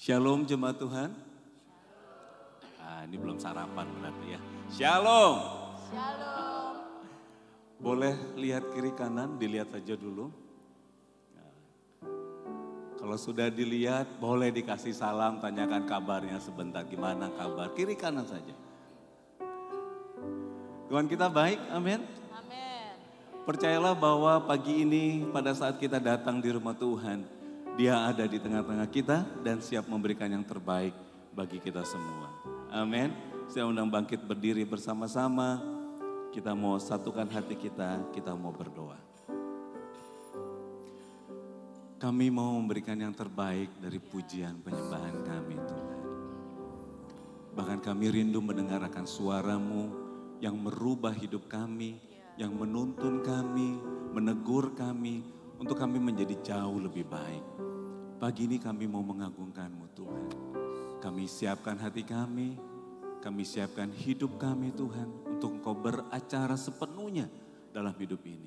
Shalom jemaat Tuhan. Ini belum sarapan berarti ya. Shalom. Shalom. Boleh lihat kiri kanan, dilihat saja dulu. Kalau sudah dilihat, boleh dikasih salam, tanyakan kabarnya sebentar. Gimana kabar? Kiri kanan saja. Tuhan kita baik, amin. Amin. Percayalah bahwa pagi ini pada saat kita datang di rumah Tuhan, Dia ada di tengah-tengah kita dan siap memberikan yang terbaik bagi kita semua. Amin. Saya undang bangkit berdiri bersama-sama. Kita mau satukan hati kita mau berdoa. Kami mau memberikan yang terbaik dari pujian penyembahan kami Tuhan. Bahkan kami rindu mendengarkan suara-Mu yang merubah hidup kami, yang menuntun kami, menegur kami, untuk kami menjadi jauh lebih baik. Pagi ini kami mau mengagungkan-Mu Tuhan. Kami siapkan hati kami siapkan hidup kami Tuhan, untuk Engkau beracara sepenuhnya dalam hidup ini.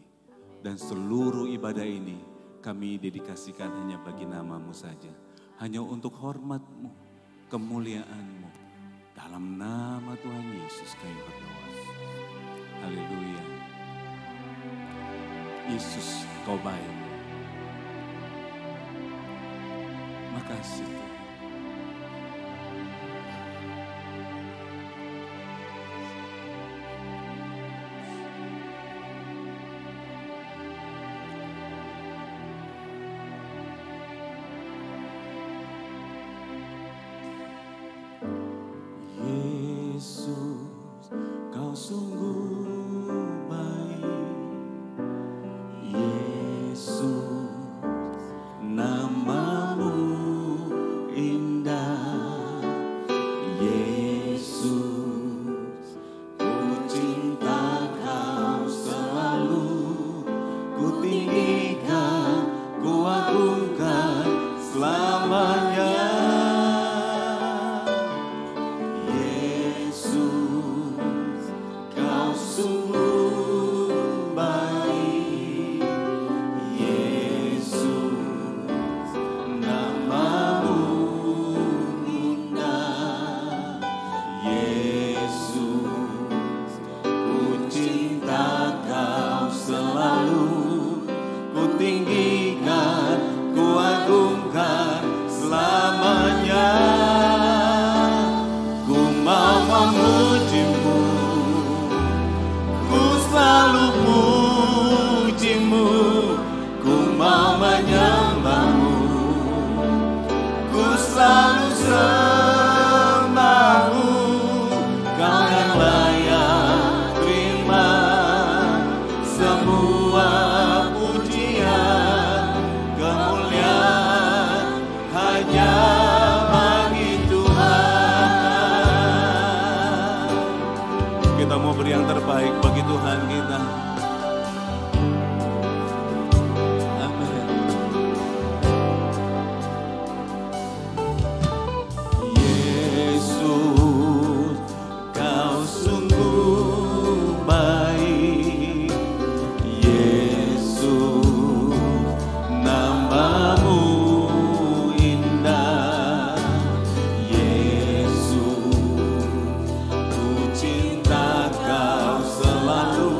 Dan seluruh ibadah ini kami dedikasikan hanya bagi nama-Mu saja. Hanya untuk hormat-Mu, kemuliaan-Mu. Dalam nama Tuhan Yesus kami berdoa. Haleluya. Yesus, Kau baik. Makasih Tuhan. Yesus, Kau sungguh baik. Yesus, nama-Mu indah. Yesus, ku cinta Kau selalu. Ku tinggikan, ku agungkan selamanya. Yesus, Kau sungguh baik. Yesus, nama-Mu indah. Yesus, ku cinta Kau selalu. Ku tinggikan, ku agungkan selamanya. Ku mau memuji-Mu, ku selalu puji-Mu. Ku mau menyembah-Mu, ku selalu sembah-Mu. Kau yang layak terima semua pujian, kemuliaan hanya bagi Tuhan. Kita mau beri yang terbaik bagi Tuhan kita. Amin. Yesus, Kau sungguh baik. Yesus, nama-Mu indah. Yesus, ku cinta Kau selalu.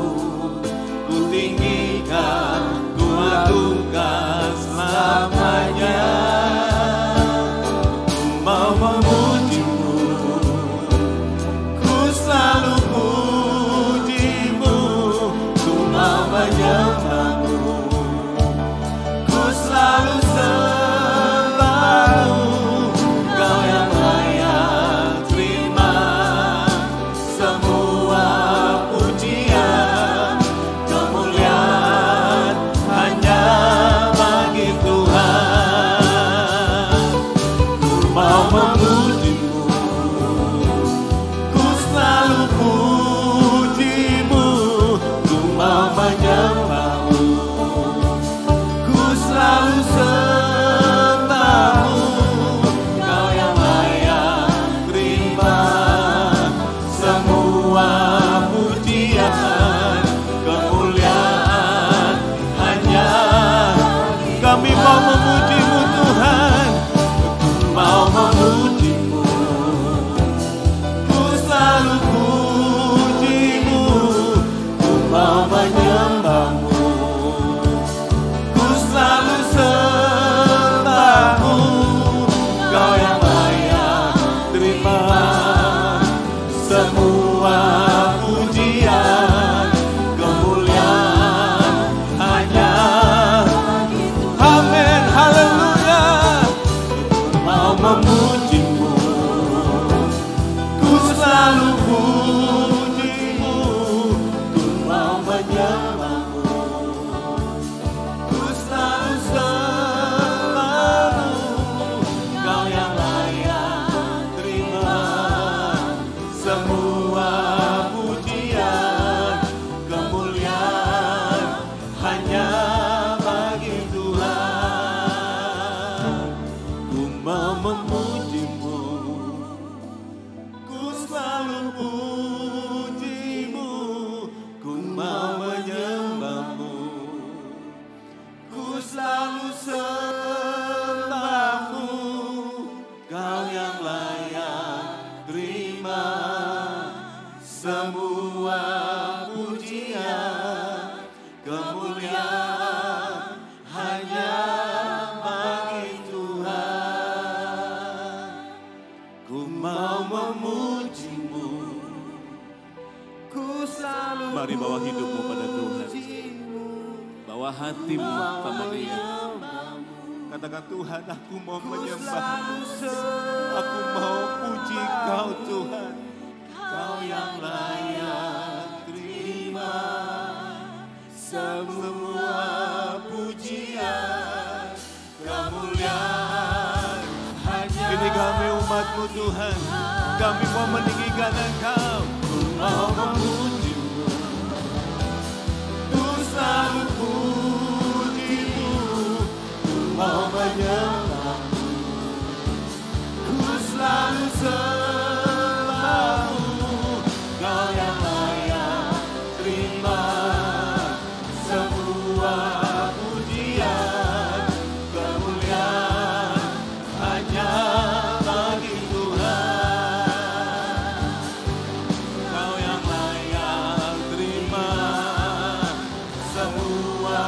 Mari bawa hidupmu pada Tuhan. Bawa hatimu pada Dia. Katakan, Tuhan, aku mau menyembah-Mu. Aku mau puji Kau Tuhan. Kau yang layak terima semua pujian, kemuliaan hanya. Ini kami umat-Mu Tuhan. Kami mau meninggikan Engkau. Ku mau memuji-Mu. Ku selalu puji-Mu. Ku mau menyembah-Mu. Ku selalu sembah-Mu. Kau yang layak terima semua pujian, kemuliaan hanya bagi Tuhan. Kau yang layak terima semua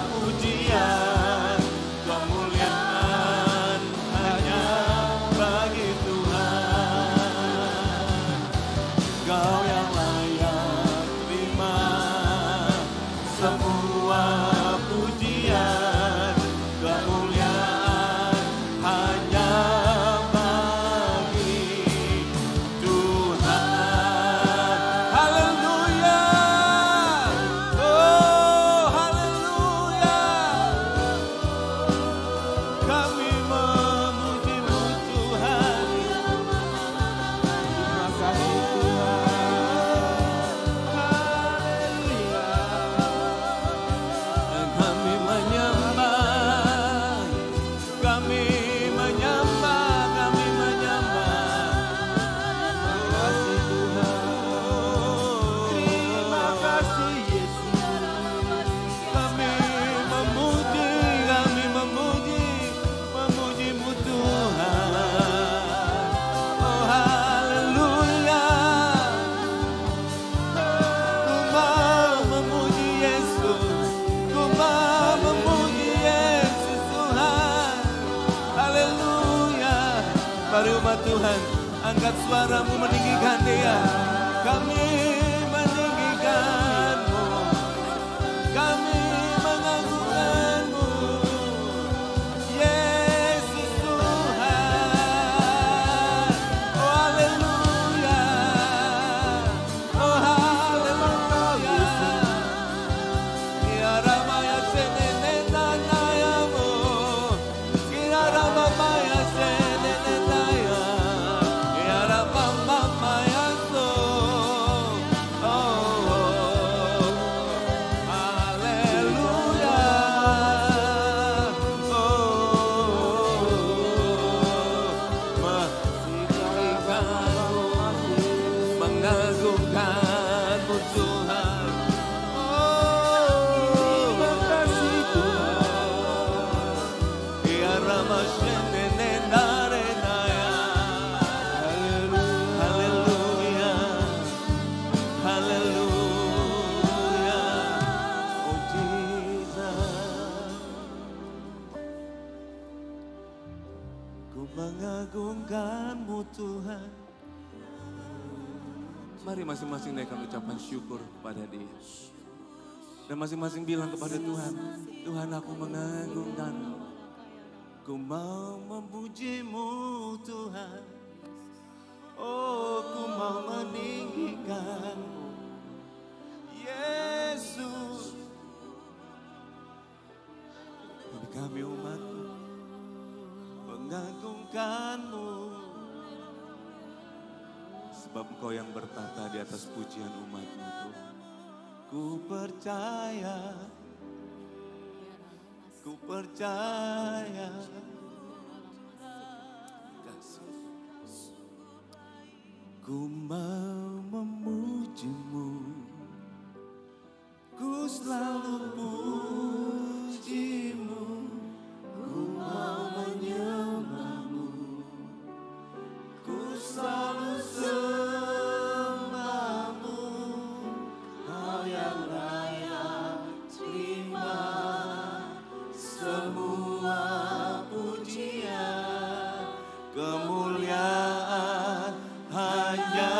pujian, kemuliaan hanya bagi Tuhan. Kau yang layak terima semua pujian, kemuliaan hanya bagi Tuhan. Haleluya. Oh, haleluya. Kami memuji-Mu Tuhan. Terima kasih Tuhan. Haleluya. Kami menyembah, kami menyembah, kami menyembah. Terima kasih Tuhan. Terima kasih Yesus. Kami memuji, memuji-Mu Tuhan. Oh haleluya. Ku mau memuji Yesus. Ku mau memuji Yesus Tuhan. Haleluya. Mari umat Tuhan, angkat suaramu meninggikan Dia. Kami meninggikan-Mu. Kami mengagungkan-Mu. Yesus Tuhan. Oh haleluya. Oh haleluya. Ya Ramaya senenenanayamo. Ya Ramamaya senenenaya. Ya Ramamaya so. Oh, haleluya. Mengagungkan-Mu Tuhan. Terima kasih Tuhan. Ya Rama shenenendarenaya. Haleluya. Haleluya. Oh Jesus. Ku mengagungkan-Mu Tuhan. Mari masing-masing naikkan ucapan syukur kepada Dia. Dan masing-masing bilang kepada Tuhan, Tuhan aku mengagungkan-Mu. Ku mau memuji-Mu Tuhan. Oh, ku mau meninggikan-Mu. Yesus. Bagi kami umat-Mu, mengagungkan-Mu. Sebab Engkau yang bertata di atas pujian umat-Mu Tuhan. Ku percaya, ku percaya. Ku mau memuji-Mu, ku selalu puji-Mu, ku mau menyembah-Mu, ku selalu sembah-Mu. Kau yang layak terima semua pujian, kemuliaan hanya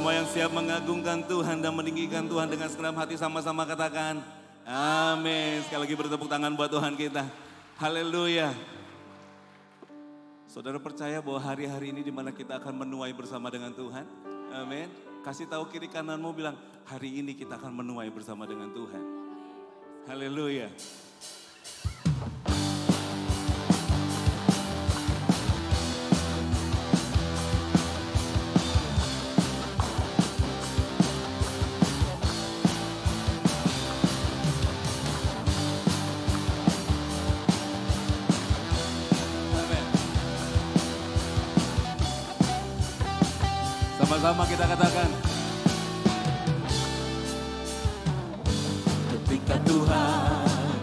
Semua yang siap mengagungkan Tuhan dan meninggikan Tuhan dengan segenap hati sama-sama katakan amin. Sekali lagi bertepuk tangan buat Tuhan kita. Haleluya. Saudara percaya bahwa hari-hari ini dimana kita akan menuai bersama dengan Tuhan? Amin. Kasih tahu kiri kananmu, bilang hari ini kita akan menuai bersama dengan Tuhan. Haleluya. Sama-sama kita katakan. Ketika Tuhan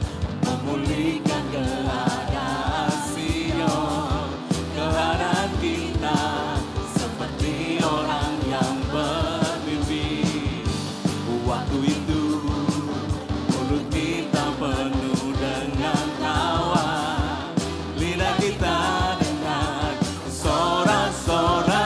memulihkan keadaan Sion, keadaan kita seperti orang yang bermimpi. Waktu itu mulut kita penuh dengan tawa, lidah kita dengan sorak-sorai.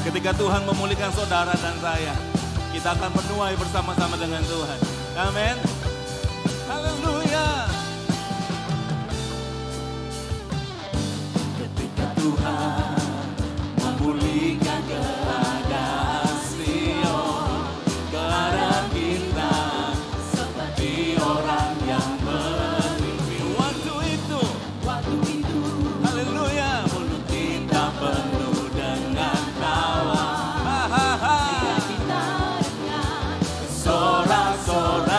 Ketika Tuhan memulihkan saudara dan saya, kita akan menuai bersama-sama dengan Tuhan. Amin. Haleluya. Ketika Tuhan memulihkan keadaan Sion, keadaan kita seperti orang yang bermimpi. Waktu itu, haleluya, mulut kita penuh dengan tawa. Sorak-sorai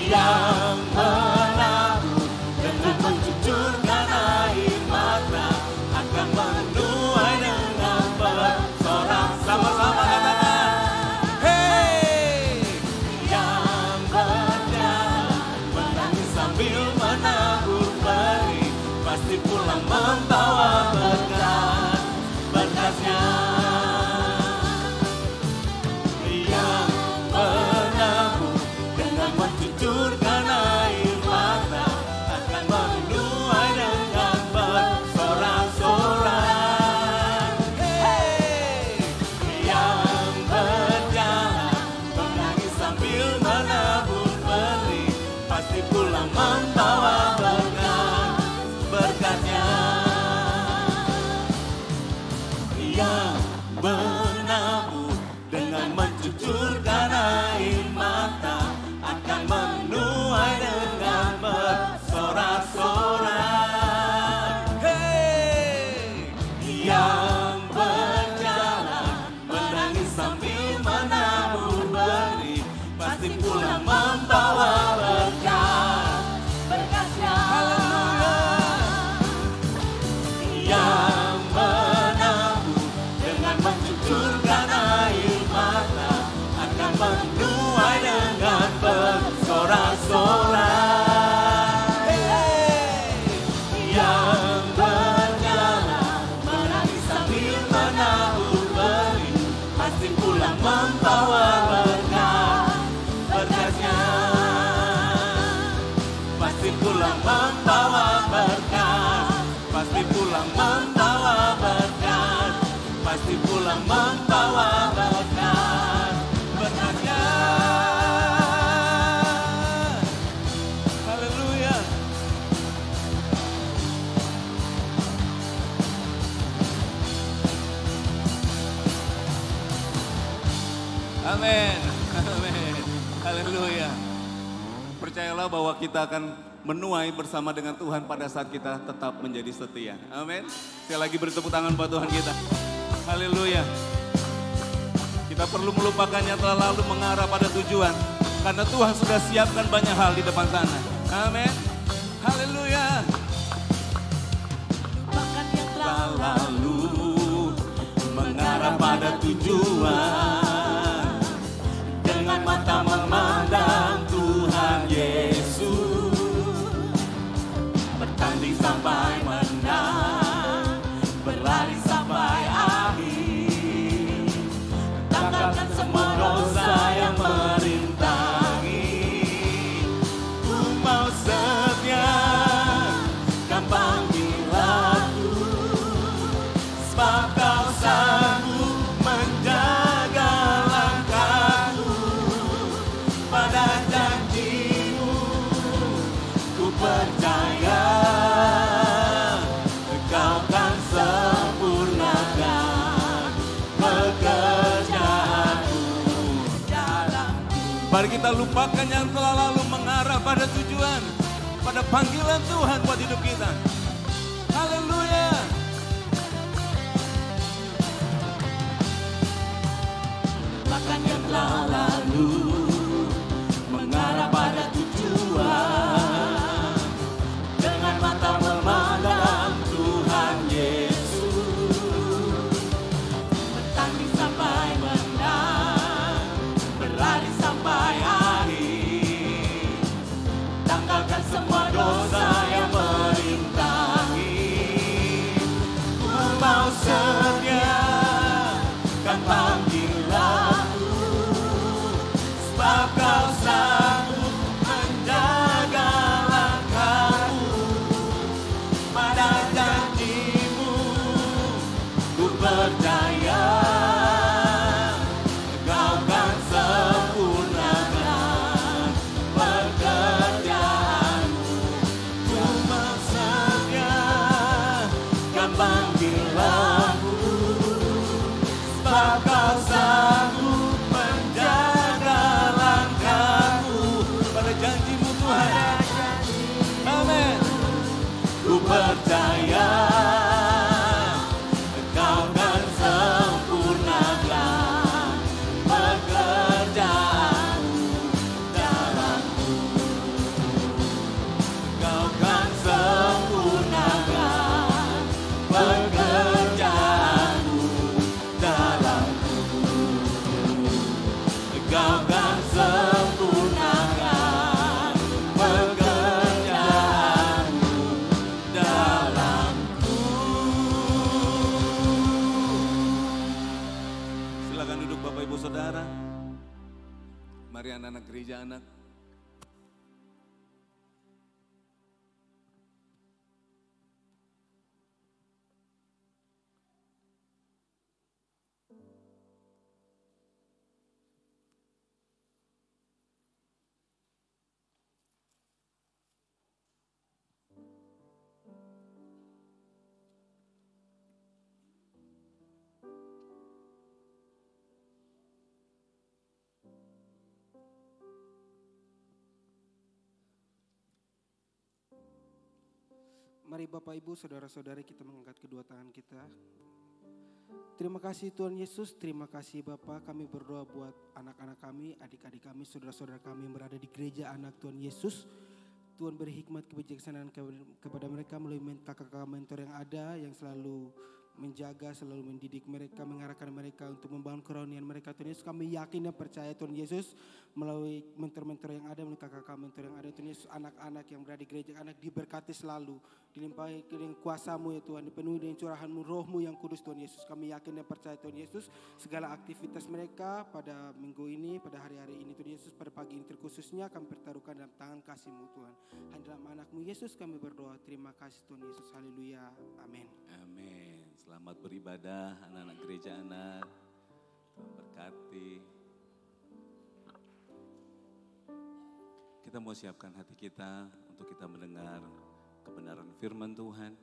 yang menabur dengan mencucurkan air mata akan menuai dengan bersorak. Sama-sama katakan, hey, yang berjalan menangis sambil menabur benih pasti pulang membawa berkat, berkatnya. Mencucurkan air mata akan menuai dengan bersorak-sorai. Hey, yang berjalan menangis sambil menabur benih pasti pulang membawa berkat, berkatnya. Yang menabur dengan mencucurkan air mata akan menuai dengan bersorak-sorai. Hey, yang berjalan menangis sambil menabur benih pasti pulang membawa berkat, berkatnya. Haleluya. Yang menabur dengan mencucurkan air mata akan menuai dengan bersorak-sorai. Hey, yang berjalan menangis sambil menabur benih pasti pulang membawa berkat, berkatnya. Pasti pulang membawa berkat, pasti pulang membawa berkat, pasti pulang membawa berkat, berkatnya. Amin, amin, haleluya. Percayalah bahwa kita akan menuai bersama dengan Tuhan pada saat kita tetap menjadi setia. Amin. Sekali lagi beri tepuk tangan buat Tuhan kita. Haleluya. Kita perlu melupakan yang telah lalu, mengarah pada tujuan. Karena Tuhan sudah siapkan banyak hal di depan sana. Amin. Haleluya. Lupakan yang telah lalu, mengarah pada tujuan. Dengan mata memandang Mari kita lupakan yang telah lalu, mengarah pada tujuan, pada panggilan Tuhan buat hidup kita. Haleluya. Lupakan yang telah lalu, mengarah pada tujuan, dengan mata memandang Tuhan Yesus, bertanding sampai menang, berlari sampai akhir, tanggalkan semua dosa yang merintangi. Ku mau setia kan panggilanmu, sebab kau sanggup menjaga langkahku. Pada janjimu ku percaya, kau kan sempurnakan pekerjaanmu. Ku mensetiakan panggilanmu, sebab kau sanggup menjaga langkahku. Pada janjimu Tuhan. Amin. Ku percaya kau kan sempurnakan pekerjaanmu dalamku. Kau kan sempurnakan pekerjaanmu dalamku. Kau kan sempurnakan pekerjaanmu dalamku. Silakan duduk Bapak Ibu Saudara. Mari anak-anak gereja anak. Mari Bapak Ibu, Saudara-saudari, kita mengangkat kedua tangan kita. Terima kasih Tuhan Yesus, terima kasih Bapa. Kami berdoa buat anak-anak kami, adik-adik kami, saudara-saudara kami yang berada di gereja anak Tuhan Yesus. Tuhan beri hikmat kebijaksanaan kepada mereka melalui kakak-kakak mentor yang ada, yang selalu menjaga, selalu mendidik mereka, mengarahkan mereka untuk membangun kerohanian mereka. Tuhan Yesus, kami yakin dan percaya Tuhan Yesus, melalui mentor-mentor yang ada, melalui kakak-kakak mentor yang ada, Tuhan Yesus, anak-anak yang berada di gereja anak diberkati selalu, dilimpahi dengan kuasa-Mu ya Tuhan, dipenuhi dengan curahan-Mu, Roh-Mu yang kudus Tuhan Yesus. Kami yakin dan percaya Tuhan Yesus, segala aktivitas mereka pada minggu ini, pada hari-hari ini Tuhan Yesus, pada pagi ini terkhususnya kami pertaruhkan dalam tangan kasih-Mu Tuhan. Hanya dalam anak-Mu Yesus kami berdoa. Terima kasih Tuhan Yesus. Haleluya. Amin. Amin. Selamat beribadah anak-anak gereja anak. Tuhan berkati. Kita mau siapkan hati kita untuk kita mendengar kebenaran firman Tuhan.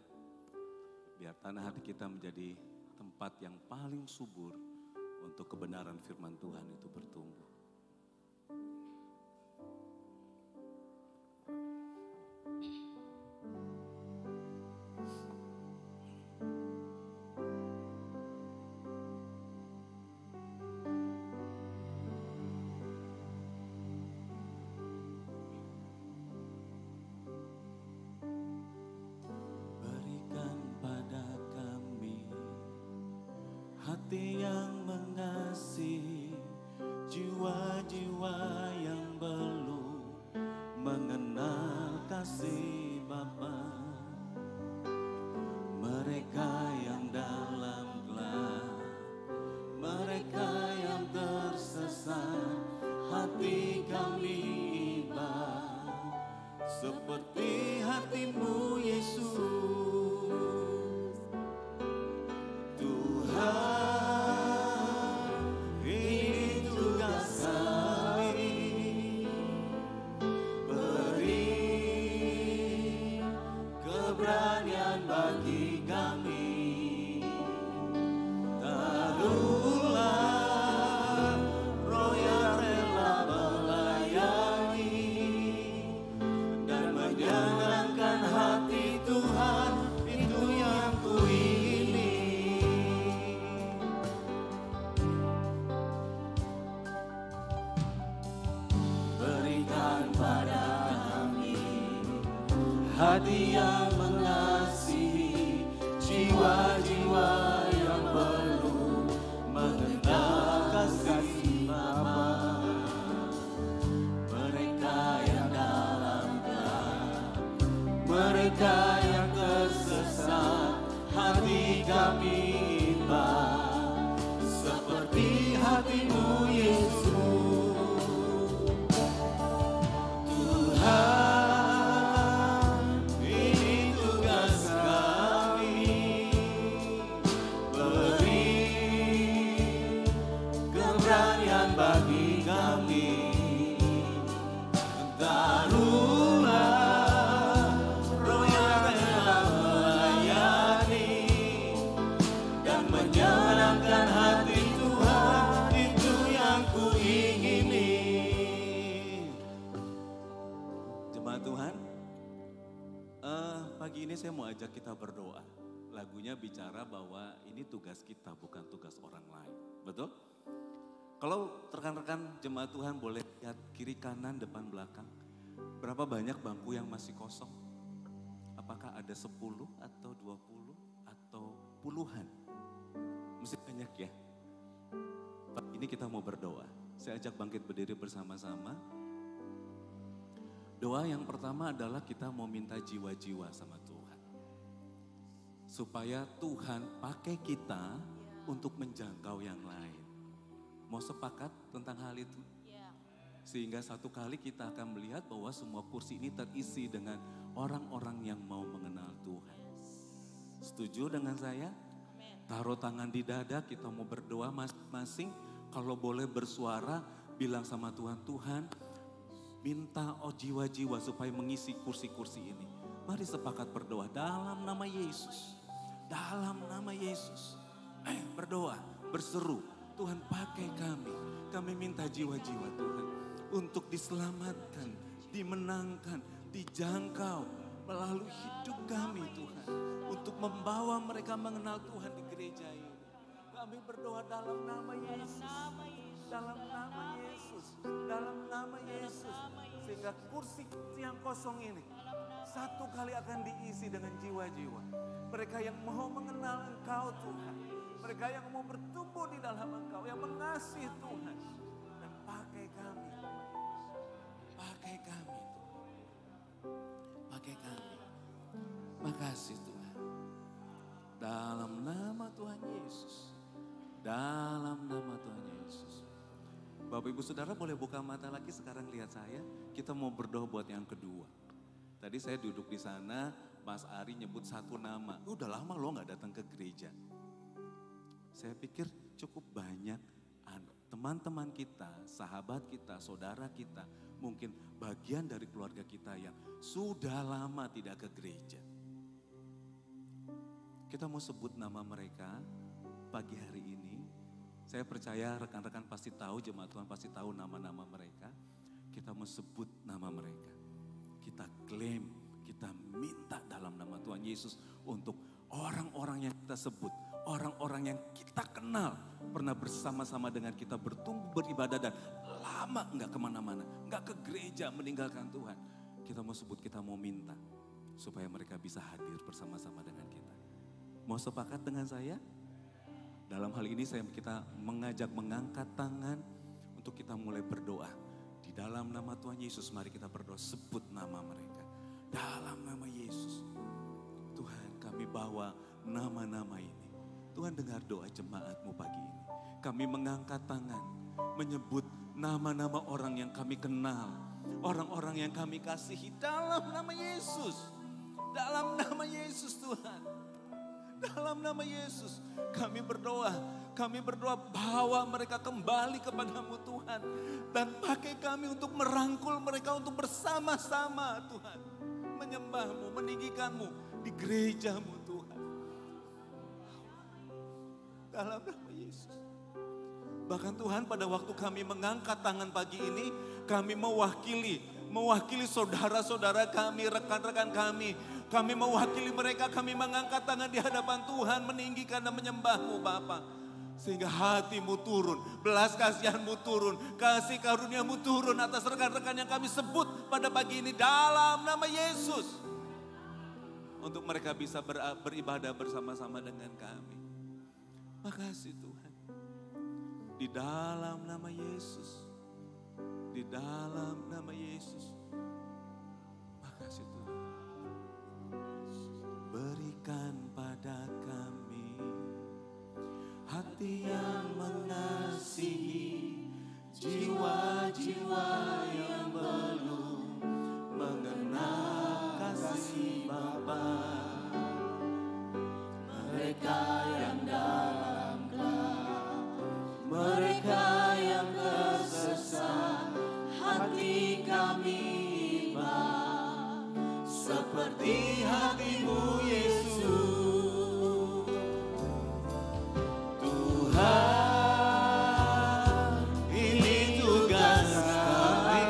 Biar tanah hati kita menjadi tempat yang paling subur untuk kebenaran firman Tuhan itu bertumbuh. Berikan pada kami hati yang mengasihi, jiwa-jiwa yang belum mengenal kasih Bapa. Mereka yang dalam gelap, mereka yang tersesat, hati kami iba seperti hati-Mu Yesus. Tuhan, ini tugas kami, beri keberanian bagi kami. Taruhlah roh yang rela hati yang mengasihi, jiwa-jiwa yang perlu mengenal kasih Bapa. Mereka yang dalam gelap, mereka yang tersesat, hati kami imbang seperti hatimu Yesus. Tuhan, ini tugas kami, beri keberanian bagi kami. Taruhlah roh yang rela melayani dan menyenangkan hati Tuhan, itu yang kuingini. Jemaat Tuhan, pagi ini saya mau ajak kita berdoa. Lagunya bicara bahwa ini tugas kita, bukan tugas orang lain. Betul? Kalau rekan-rekan jemaat Tuhan boleh lihat kiri kanan depan belakang. Berapa banyak bangku yang masih kosong? Apakah ada 10 atau 20 atau puluhan? Mesti banyak ya. Pagi ini kita mau berdoa. Saya ajak bangkit berdiri bersama-sama. Doa yang pertama adalah kita mau minta jiwa-jiwa sama Tuhan. Supaya Tuhan pakai kita untuk menjangkau yang lain. Mau sepakat tentang hal itu? Sehingga satu kali kita akan melihat bahwa semua kursi ini terisi dengan orang-orang yang mau mengenal Tuhan. Setuju dengan saya? Taruh tangan di dada, kita mau berdoa masing-masing. Kalau boleh bersuara, bilang sama Tuhan, Tuhan minta jiwa-jiwa supaya mengisi kursi-kursi ini. Mari sepakat berdoa dalam nama Yesus. Dalam nama Yesus. Berdoa, berseru. Tuhan pakai kami minta jiwa-jiwa Tuhan untuk diselamatkan, dimenangkan, dijangkau melalui hidup kami Tuhan. Untuk membawa mereka mengenal Tuhan di gereja ini. Kami berdoa dalam nama Yesus, dalam nama Yesus, dalam nama Yesus. Sehingga kursi yang kosong ini satu kali akan diisi dengan jiwa-jiwa. Mereka yang mau mengenal Engkau Tuhan. Mereka yang mau bertumbuh di dalam Engkau, yang mengasihi Tuhan. Dan pakai kami. Pakai kami Tuhan. Pakai kami. Makasih Tuhan. Dalam nama Tuhan Yesus. Dalam nama Tuhan Yesus. Bapak Ibu Saudara boleh buka mata lagi, sekarang lihat saya. Kita mau berdoa buat yang kedua. Tadi saya duduk di sana, Mas Ari nyebut satu nama. Udah lama lo gak datang ke gereja. Saya pikir cukup banyak teman-teman kita, sahabat kita, saudara kita, mungkin bagian dari keluarga kita yang sudah lama tidak ke gereja. Kita mau sebut nama mereka pagi hari ini. Saya percaya rekan-rekan pasti tahu, jemaat Tuhan pasti tahu nama-nama mereka. Kita mau sebut nama mereka. Kita klaim, kita minta dalam nama Tuhan Yesus untuk orang-orang yang kita sebut. Orang-orang yang kita kenal, pernah bersama-sama dengan kita bertumbuh beribadah dan lama enggak kemana-mana, enggak ke gereja meninggalkan Tuhan. Kita mau sebut, kita mau minta supaya mereka bisa hadir bersama-sama dengan kita. Mau sepakat dengan saya? Dalam hal ini kita mengajak mengangkat tangan untuk kita mulai berdoa. Di dalam nama Tuhan Yesus mari kita berdoa, sebut nama mereka. Dalam nama Yesus, Tuhan kami bawa nama-nama ini. Tuhan dengar doa jemaat-Mu pagi ini. Kami mengangkat tangan, menyebut nama-nama orang yang kami kenal. Orang-orang yang kami kasihi dalam nama Yesus. Dalam nama Yesus Tuhan. Dalam nama Yesus kami berdoa. Kami berdoa bawa mereka kembali kepadamu Tuhan. Dan pakai kami untuk merangkul mereka untuk bersama-sama Tuhan. Menyembah-Mu, meninggikan-Mu di gereja-Mu Tuhan. Dalam nama Yesus. Bahkan Tuhan pada waktu kami mengangkat tangan pagi ini, kami mewakili saudara-saudara kami, rekan-rekan kami. Kami mewakili mereka, kami mengangkat tangan di hadapan Tuhan, meninggikan dan menyembah-Mu Bapa. Sehingga hati-Mu turun, belas kasihan-Mu turun, kasih karunia-Mu turun atas rekan-rekan yang kami sebut pada pagi ini dalam nama Yesus. untuk mereka bisa beribadah bersama-sama dengan kami. Makasih Tuhan. Di dalam nama Yesus. Di dalam nama Yesus. Makasih Tuhan. Berikan pada kami hati yang mengasihi, jiwa-jiwa yang belum mengenal kasih Bapa. Mereka yang dalam gelap, mereka yang tersesat, hati kami iba seperti hatimu Yesus. Tuhan, ini tugas kami,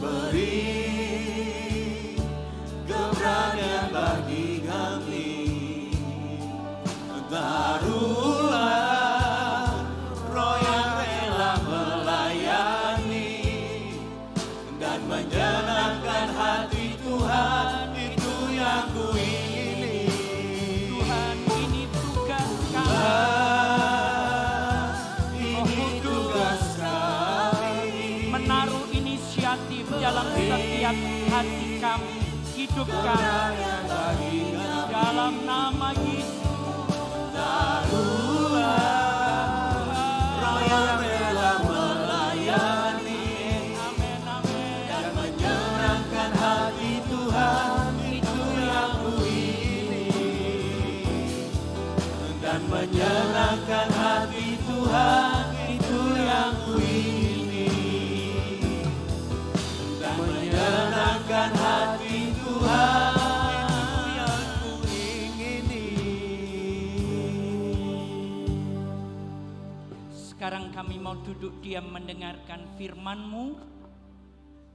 beri keberanian bagi kami. Taruhlah roh yang rela melayani dan menyenangkan hati Tuhan, itu yang ku ingini. Tuhan, ini tugas kami. Ini tugas kami, Menaruh inisiatif dalam setiap hati kami, hidup kami. Dalam nama Yesus. roh yang rela melayani Amin, amin. dan menyenangkan hati Tuhan, itu yang ku ingini. Dan menyenangkan hati Tuhan, itu yang ku ingini. Dan menyenangkan hati Tuhan, itu yang ku ingini. Sekarang kami mau duduk diam mendengarkan firman-Mu.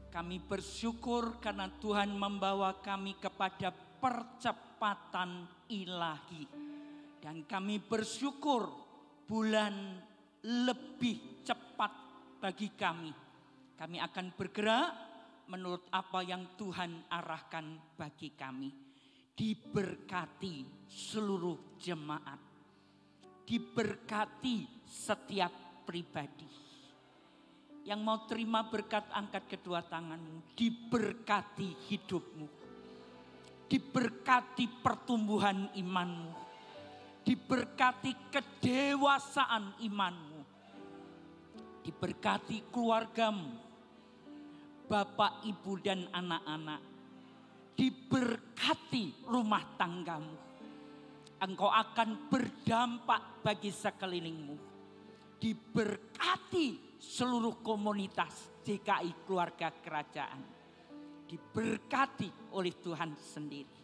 Kami bersyukur karena Tuhan membawa kami kepada percepatan ilahi. Dan kami bersyukur bulan lebih cepat bagi kami. Kami akan bergerak menurut apa yang Tuhan arahkan bagi kami. Diberkati seluruh jemaat. Diberkati setiap pribadi. Yang mau terima berkat, angkat kedua tanganmu. Diberkati hidupmu. Diberkati pertumbuhan imanmu. Diberkati kedewasaan imanmu. Diberkati keluargamu. Bapak, ibu dan anak-anak. Diberkati rumah tanggamu. Engkau akan berdampak bagi sekelilingmu. Diberkati seluruh komunitas DKI Keluarga Kerajaan. Diberkati oleh Tuhan sendiri.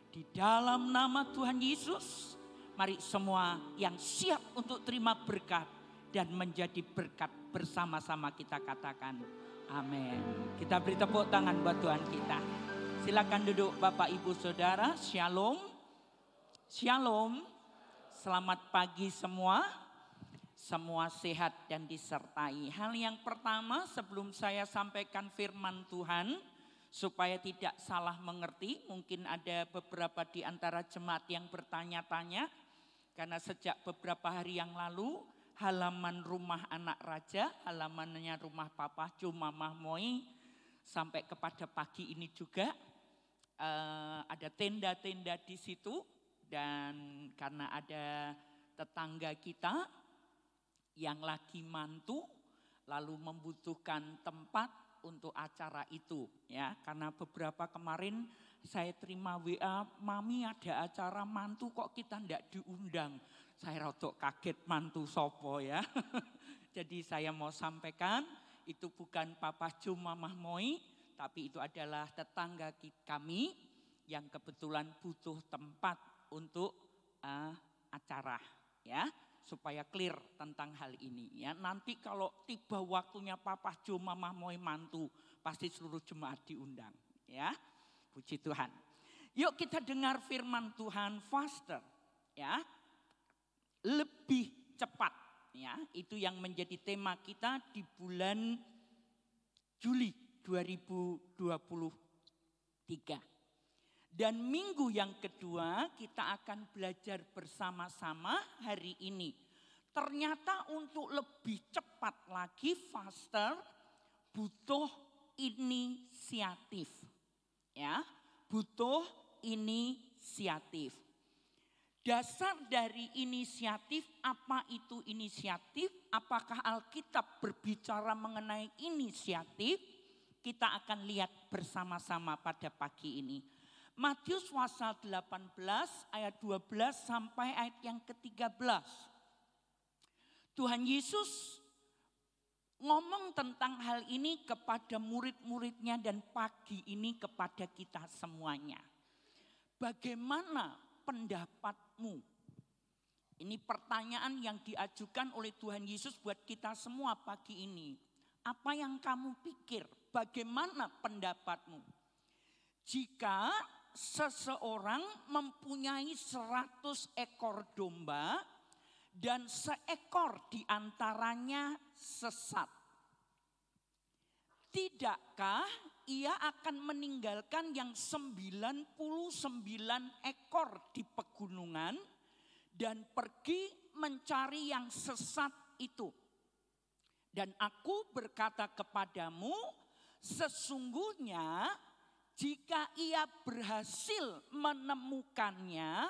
Di dalam nama Tuhan Yesus, mari semua yang siap untuk terima berkat dan menjadi berkat bersama-sama kita katakan amin. Kita beri tepuk tangan buat Tuhan kita. Silakan duduk Bapak Ibu Saudara. Shalom. Shalom. Selamat pagi semua. Semua sehat dan disertai. Hal yang pertama sebelum saya sampaikan firman Tuhan, supaya tidak salah mengerti, mungkin ada beberapa di antara jemaat yang bertanya-tanya, karena sejak beberapa hari yang lalu halaman rumah anak raja, halamannya rumah Papa Jo Mama Moi, sampai kepada pagi ini juga ada tenda-tenda di situ, dan karena ada tetangga kita yang lagi mantu lalu membutuhkan tempat untuk acara itu ya, karena beberapa kemarin saya terima WA, mami ada acara mantu kok kita ndak diundang. Saya rodok kaget, mantu sopo ya. Jadi saya mau sampaikan itu bukan Papa Jo Mama Moi, tapi itu adalah tetangga kami yang kebetulan butuh tempat untuk acara ya. Supaya clear tentang hal ini ya. Nanti kalau tiba waktunya Papa Jo Mama Moi mantu, pasti seluruh jemaat diundang ya. Puji Tuhan. Yuk kita dengar firman Tuhan faster ya. Lebih cepat ya. Itu yang menjadi tema kita di bulan Juli 2023. Dan minggu yang kedua kita akan belajar bersama-sama hari ini. Ternyata untuk lebih cepat lagi faster butuh inisiatif. Ya, butuh inisiatif. Dasar dari inisiatif, apa itu inisiatif? Apakah Alkitab berbicara mengenai inisiatif? Kita akan lihat bersama-sama pada pagi ini. Matius pasal 18 ayat 12 sampai ayat yang ke-13. Tuhan Yesus ngomong tentang hal ini kepada murid-muridnya dan pagi ini kepada kita semuanya. Bagaimana pendapatmu? Ini pertanyaan yang diajukan oleh Tuhan Yesus buat kita semua pagi ini. Apa yang kamu pikir? Bagaimana pendapatmu? Jika seseorang mempunyai 100 ekor domba dan seekor diantaranya sesat, tidakkah ia akan meninggalkan yang 99 ekor di pegunungan dan pergi mencari yang sesat itu? Dan aku berkata kepadamu, sesungguhnya jika ia berhasil menemukannya,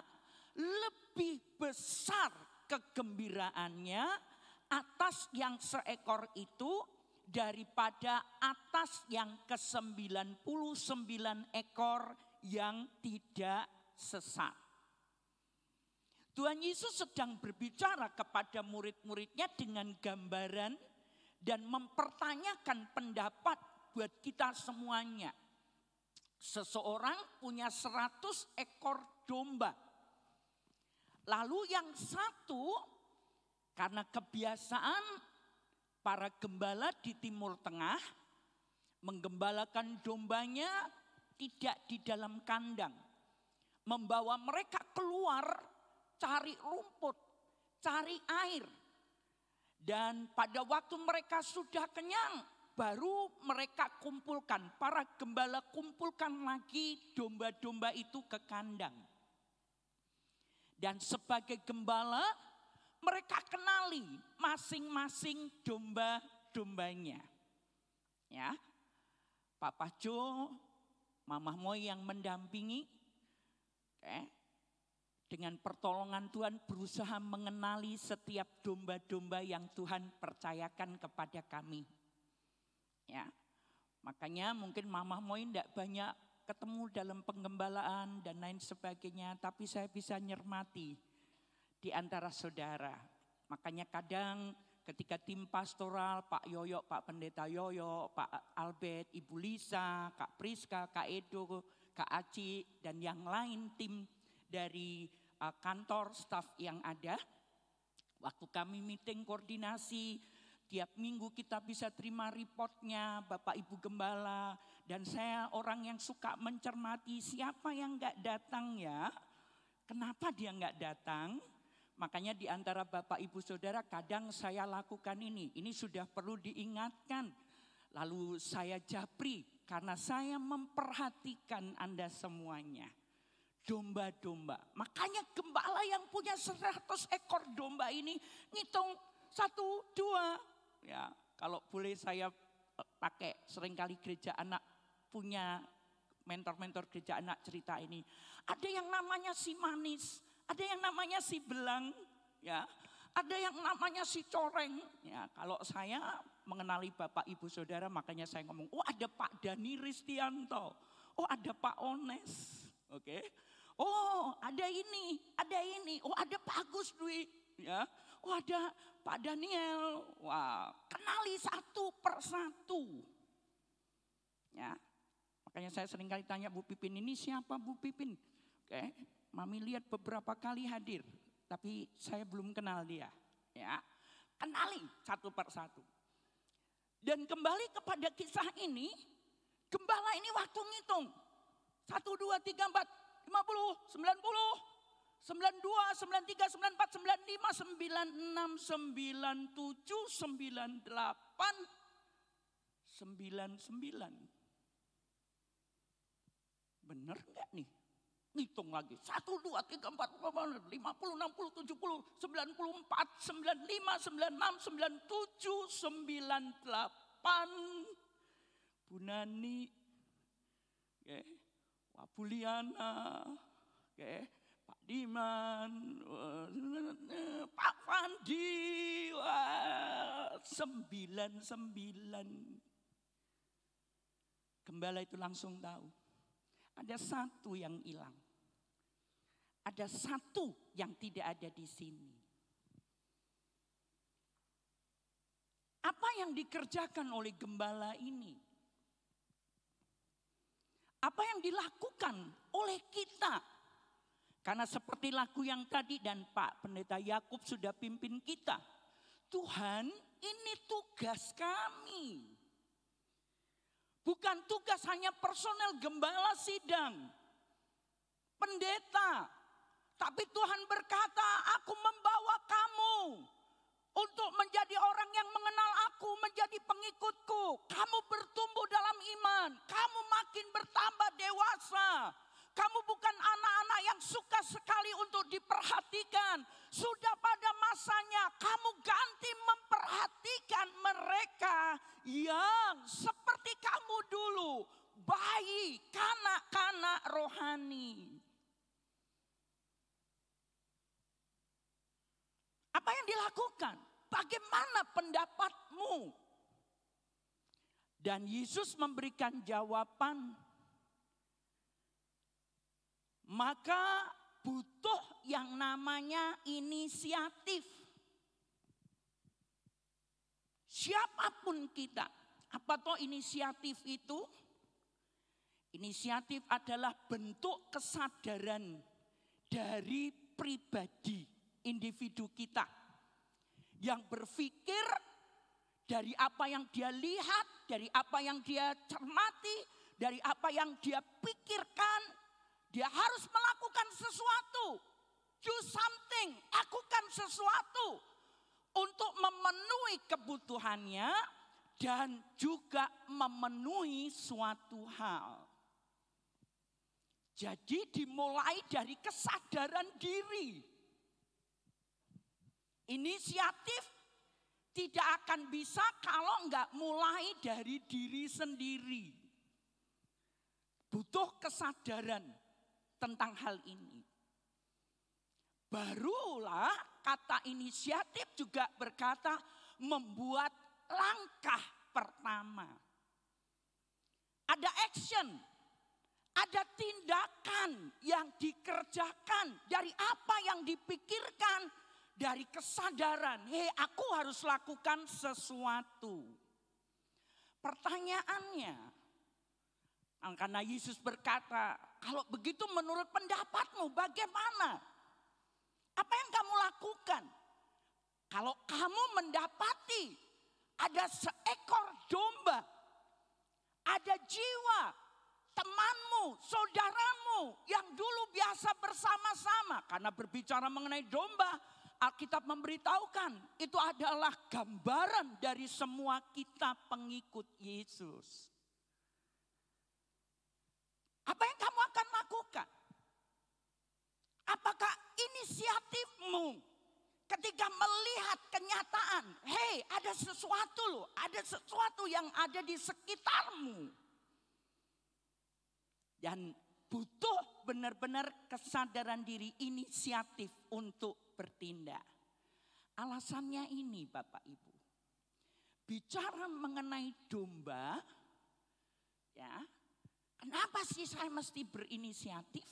lebih besar kegembiraannya atas yang seekor itu daripada atas yang ke-99 ekor yang tidak sesat. Tuhan Yesus sedang berbicara kepada murid-muridnya dengan gambaran dan mempertanyakan pendapat buat kita semuanya. Seseorang punya 100 ekor domba. Lalu yang satu, karena kebiasaan para gembala di Timur Tengah menggembalakan dombanya tidak di dalam kandang. Membawa mereka keluar cari rumput, cari air. Dan pada waktu mereka sudah kenyang, baru mereka kumpulkan. Para gembala kumpulkan lagi domba-domba itu ke kandang. Dan sebagai gembala, mereka kenali masing-masing domba-dombanya. Ya, Papa Jo, Mama Moy yang mendampingi, dengan pertolongan Tuhan berusaha mengenali setiap domba-domba yang Tuhan percayakan kepada kami. Ya, makanya mungkin Mama Moy tidak banyak ketemu dalam penggembalaan dan lain sebagainya, tapi saya bisa nyermati di antara saudara. Makanya kadang ketika tim pastoral, Pak Yoyo, Pak Pendeta Yoyo, Pak Albert, Ibu Lisa, Kak Priska, Kak Edo, Kak Aci, dan yang lain tim dari kantor staf yang ada. Waktu kami meeting koordinasi, tiap minggu kita bisa terima reportnya Bapak Ibu Gembala. Dan saya orang yang suka mencermati siapa yang gak datang ya. Kenapa dia gak datang? Makanya di antara Bapak Ibu Saudara kadang saya lakukan ini. Ini sudah perlu diingatkan. Lalu saya japri karena saya memperhatikan Anda semuanya. Domba-domba. Makanya gembala yang punya 100 ekor domba ini ngitung 1, 2. Ya, kalau boleh saya pakai seringkali gereja anak punya mentor-mentor gereja anak cerita ini. Ada yang namanya si manis, ada yang namanya si belang, ya, ada yang namanya si coreng. Ya, kalau saya mengenali Bapak Ibu Saudara, makanya saya ngomong, oh ada Pak Dani Ristianto, oh ada Pak Ones, oke. Oh ada ini, oh ada Pak Agus Dwi, ya, oh ada Pak Daniel. Wah, kenali satu persatu. Ya, makanya saya sering kali tanya Bu Pipin, ini siapa Bu Pipin? Oke, Mami lihat beberapa kali hadir, tapi saya belum kenal dia. Ya, kenali satu persatu. Dan kembali kepada kisah ini, gembala ini waktu ngitung 1, 2, 3, 4, 50, 90, 92, 93, 94, 95, 96, 97, 98, 99. Bener enggak nih? Ngitung lagi. 1, 2, 3, 4, 5, 60, 60, 70, 94, 95, 96, 97, 98. Bu Nani, Pak Buliana, Pak Diman, Pak Fandi, 99. Gembala itu langsung tahu. Ada satu yang hilang. Ada satu yang tidak ada di sini. Apa yang dikerjakan oleh gembala ini? Apa yang dilakukan oleh kita? Karena seperti lagu yang tadi dan Pak Pendeta Yakub sudah pimpin kita. Tuhan, ini tugas kami. Bukan tugas hanya personel gembala sidang, pendeta. Tapi Tuhan berkata, aku membawa kamu untuk menjadi orang yang mengenal aku, menjadi pengikutku. Kamu bertumbuh dalam iman, kamu makin bertambah dewasa. Kamu bukan anak-anak yang suka sekali untuk diperhatikan. Sudah pada masanya kamu ganti memperhatikan mereka yang seperti kamu dulu. Bayi, kanak-kanak rohani. Apa yang dilakukan? Bagaimana pendapatmu? Dan Yesus memberikan jawaban. Maka butuh yang namanya inisiatif. Siapapun kita. Apa toh inisiatif itu? Inisiatif adalah bentuk kesadaran dari pribadi individu kita. Yang berpikir dari apa yang dia lihat, dari apa yang dia cermati, dari apa yang dia pikirkan. Dia harus melakukan sesuatu. Do something. Lakukan sesuatu. Untuk memenuhi kebutuhannya. Dan juga memenuhi suatu hal. Jadi dimulai dari kesadaran diri. Inisiatif tidak akan bisa kalau enggak mulai dari diri sendiri. Butuh kesadaran tentang hal ini. Barulah kata inisiatif juga berkata membuat langkah pertama. Ada action, ada tindakan yang dikerjakan dari apa yang dipikirkan, dari kesadaran. Aku harus lakukan sesuatu. Pertanyaannya, karena Yesus berkata, kalau begitu menurut pendapatmu bagaimana? Apa yang kamu lakukan? Kalau kamu mendapati ada seekor domba, ada jiwa temanmu, saudaramu yang dulu biasa bersama-sama. Karena berbicara mengenai domba, Alkitab memberitahukan itu adalah gambaran dari semua kita pengikut Yesus. Apa yang kamu akan lakukan? Apakah inisiatifmu ketika melihat kenyataan, ada sesuatu loh, ada sesuatu yang ada di sekitarmu. Dan butuh benar-benar kesadaran diri, inisiatif untuk bertindak. Alasannya ini Bapak Ibu. Bicara mengenai domba, ya. Kenapa sih saya mesti berinisiatif?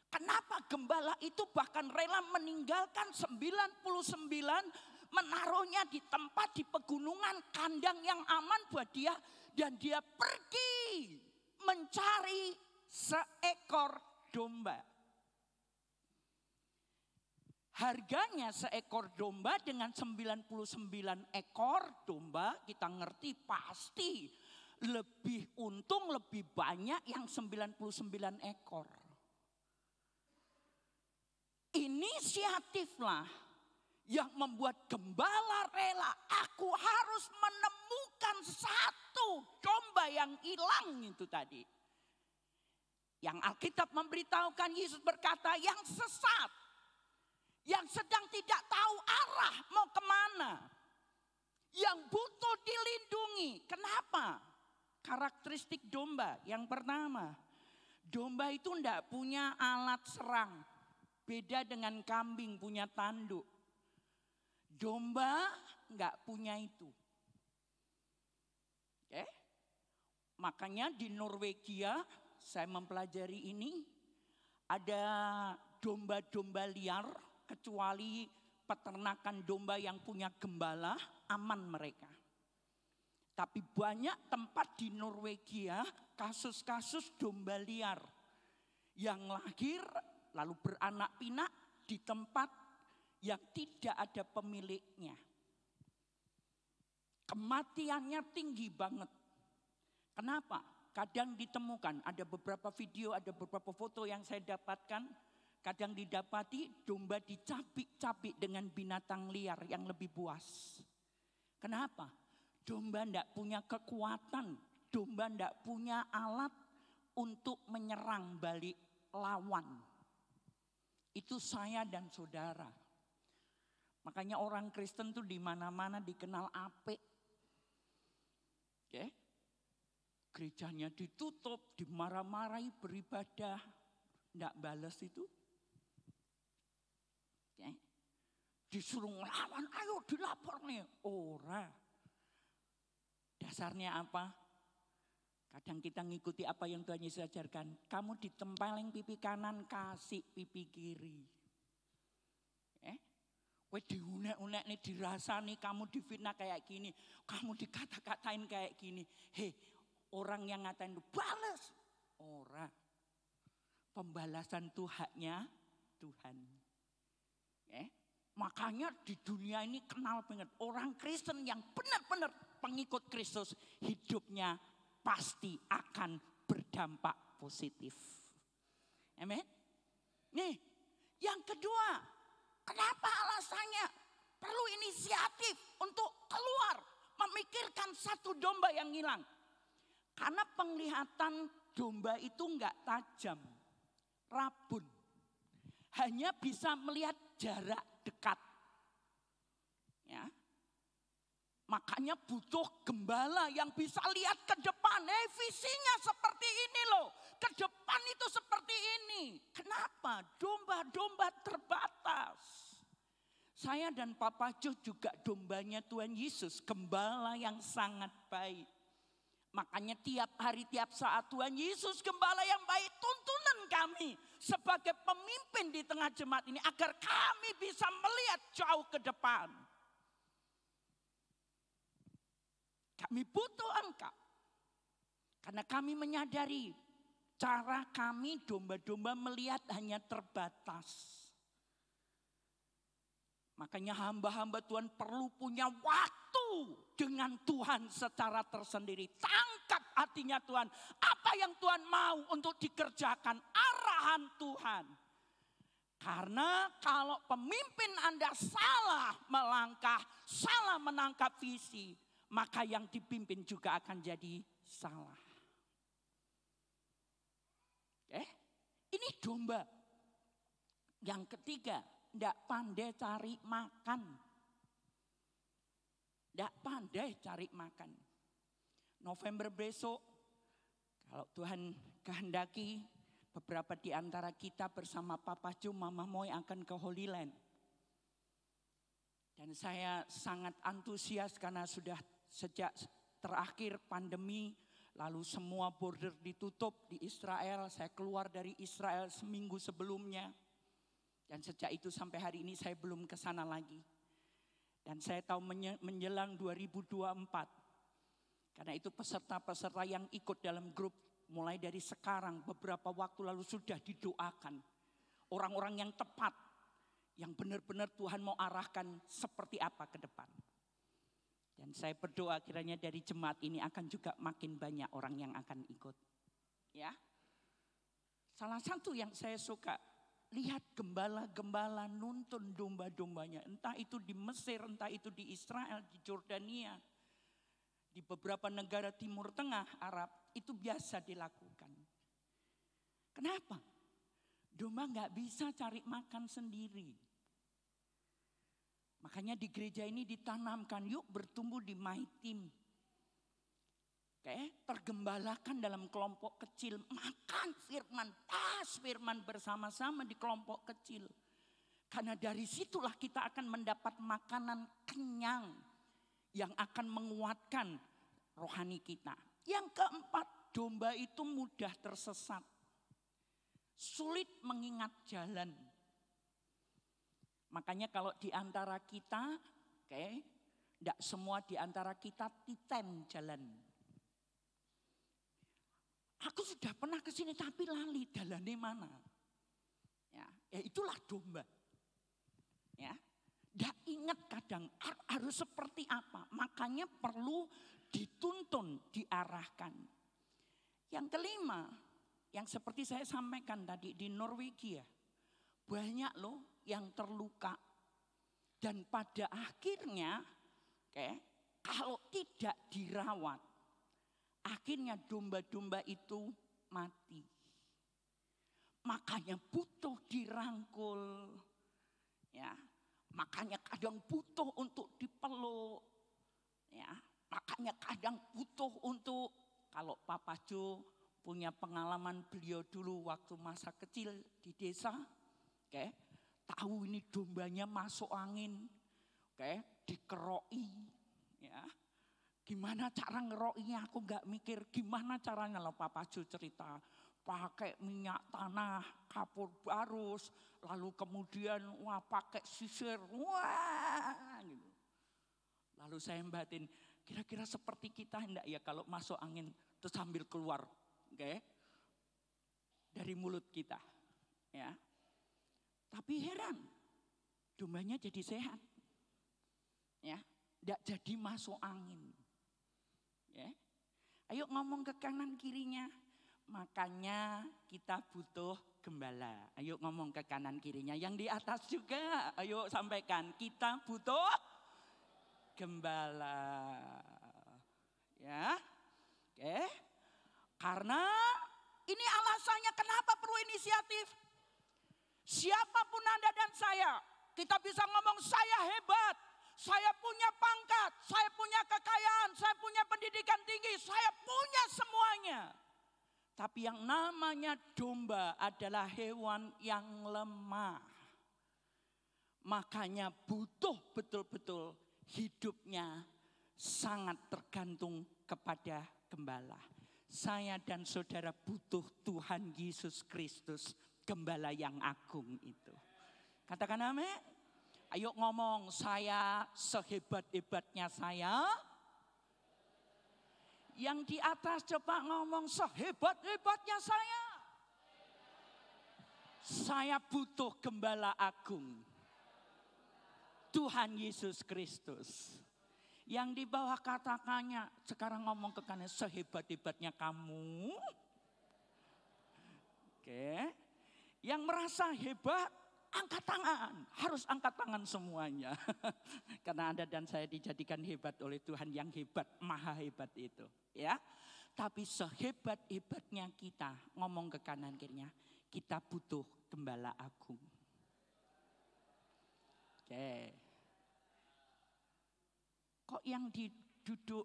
Kenapa gembala itu bahkan rela meninggalkan 99, menaruhnya di tempat di pegunungan, kandang yang aman buat dia. Dan dia pergi mencari seekor domba. Harganya seekor domba dengan 99 ekor domba, kita ngerti pasti lebih untung, lebih banyak yang 99 ekor. Inisiatiflah yang membuat gembala rela. Aku harus menemukan satu domba yang hilang itu tadi. Yang Alkitab memberitahukan Yesus berkata yang sesat, yang sedang tidak tahu arah mau kemana, yang butuh dilindungi. Kenapa? Karakteristik domba yang pertama, domba itu tidak punya alat serang. Beda dengan kambing punya tanduk. Domba nggak punya itu. Oke? Makanya di Norwegia saya mempelajari ini, ada domba-domba liar, kecuali peternakan domba yang punya gembala, aman mereka. Tapi banyak tempat di Norwegia kasus-kasus domba liar yang lahir lalu beranak pinak di tempat yang tidak ada pemiliknya. Kematiannya tinggi banget. Kenapa? Kadang ditemukan, ada beberapa video, ada beberapa foto yang saya dapatkan. Kadang didapati domba dicabik-cabik dengan binatang liar yang lebih buas. Kenapa? Domba tidak punya kekuatan, domba tidak punya alat untuk menyerang balik lawan. Itu saya dan saudara. Makanya orang Kristen tuh di mana-mana dikenal apik. Oke? Gerejanya ditutup, dimarah-marahi beribadah, enggak balas itu. Oke? Disuruh ngelawan, ayo dilapor nih. Ora. Dasarnya apa? Kadang kita ngikuti apa yang Tuhan Yesus ajarkan. Kamu ditempeleng pipi kanan, kasih pipi kiri. Kowe diunek-unek nih, dirasani, kamu difitnah kayak gini. Kamu dikata-katain kayak gini. Hei, orang yang ngatain itu balas. Ora. Pembalasan itu haknya Tuhan. Makanya di dunia ini kenal banget. Orang Kristen yang benar-benar pengikut Kristus, hidupnya pasti akan berdampak positif. Amin. Nih, yang kedua, kenapa alasannya perlu inisiatif untuk keluar memikirkan satu domba yang hilang? Karena penglihatan domba itu enggak tajam, rabun. Hanya bisa melihat jarak dekat. Ya. Makanya butuh gembala yang bisa lihat ke depan. Visinya seperti ini loh. Ke depan itu seperti ini. Kenapa? Domba-domba terbatas. Saya dan Papa Jo juga dombanya Tuhan Yesus. Gembala yang sangat baik. Makanya tiap hari, tiap saat Tuhan Yesus gembala yang baik. Tuntunan kami sebagai pemimpin di tengah jemaat ini. Agar kami bisa melihat jauh ke depan. Kami butuh Engkau. Karena kami menyadari cara kami domba-domba melihat hanya terbatas. Makanya hamba-hamba Tuhan perlu punya waktu dengan Tuhan secara tersendiri. Tangkap hatinya Tuhan. Apa yang Tuhan mau untuk dikerjakan, arahan Tuhan. Karena kalau pemimpin Anda salah melangkah, salah menangkap visi, maka yang dipimpin juga akan jadi salah. Ini domba. Yang ketiga, tidak pandai cari makan. Tidak pandai cari makan. November besok, kalau Tuhan kehendaki, beberapa di antara kita bersama Papa Jo, Mama Moy akan ke Holy Land. Dan saya sangat antusias karena sudah sejak terakhir pandemi, lalu semua border ditutup di Israel. Saya keluar dari Israel seminggu sebelumnya. Dan sejak itu sampai hari ini saya belum ke sana lagi. Dan saya tahu menjelang 2024. Karena itu peserta-peserta yang ikut dalam grup mulai dari sekarang beberapa waktu lalu sudah didoakan. Orang-orang yang tepat, yang benar-benar Tuhan mau arahkan seperti apa ke depan. Dan saya berdoa kiranya dari jemaat ini akan juga makin banyak orang yang akan ikut. Ya. Salah satu yang saya suka, lihat gembala-gembala nuntun domba-dombanya. Entah itu di Mesir, entah itu di Israel, di Jordania. Di beberapa negara Timur Tengah, Arab, itu biasa dilakukan. Kenapa? Domba nggak bisa cari makan sendiri. Makanya di gereja ini ditanamkan, yuk bertumbuh di my team. Oke, tergembalakan dalam kelompok kecil, makan firman, firman bersama-sama di kelompok kecil. Karena dari situlah kita akan mendapat makanan kenyang yang akan menguatkan rohani kita. Yang keempat, domba itu mudah tersesat. Sulit mengingat jalan. Makanya kalau di antara kita, tidak semua di antara kita titen jalan. Aku sudah pernah ke sini tapi lali jalannya mana. Ya itulah domba. Ya, tidak ingat kadang harus seperti apa. Makanya perlu dituntun, diarahkan. Yang kelima, yang seperti saya sampaikan tadi di Norwegia, banyak loh yang terluka. Dan pada akhirnya, kalau tidak dirawat, akhirnya domba-domba itu mati. Makanya butuh dirangkul. Ya, makanya kadang butuh untuk dipeluk. Ya, makanya kadang butuh untuk, kalau Papa Jo punya pengalaman beliau dulu waktu masa kecil di desa, tahu ini dombanya masuk angin, dikeroi, ya. Gimana cara ngeroinya aku nggak mikir, gimana caranya lah Papa Jo cerita, pakai minyak tanah, kapur barus, lalu kemudian pakai sisir, gitu. Lalu saya batin, kira-kira seperti kita enggak ya kalau masuk angin terus sambil keluar, dari mulut kita, ya. Tapi heran, dombanya jadi sehat, ya, enggak jadi masuk angin, ya. Ayo ngomong ke kanan kirinya, makanya kita butuh gembala. Ayo ngomong ke kanan kirinya, yang di atas juga, ayo sampaikan, kita butuh gembala, ya. Karena ini alasannya kenapa perlu inisiatif. Siapapun Anda dan saya, kita bisa ngomong saya hebat, saya punya pangkat, saya punya kekayaan, saya punya pendidikan tinggi, saya punya semuanya. Tapi yang namanya domba adalah hewan yang lemah. Makanya butuh betul-betul hidupnya sangat tergantung kepada gembala. Saya dan saudara butuh Tuhan Yesus Kristus, gembala yang agung itu. Katakan amin. Ayo ngomong, saya sehebat-hebatnya saya. Yang di atas coba ngomong, sehebat-hebatnya saya. Saya butuh gembala agung, Tuhan Yesus Kristus. Yang di bawah katakannya, sekarang ngomong ke kanan, sehebat-hebatnya kamu. Yang merasa hebat, angkat tangan. Harus angkat tangan semuanya. Karena Anda dan saya dijadikan hebat oleh Tuhan yang hebat, maha hebat itu. Ya, tapi sehebat-hebatnya kita, ngomong ke kanan kirinya, kita butuh gembala agung. Kok yang duduk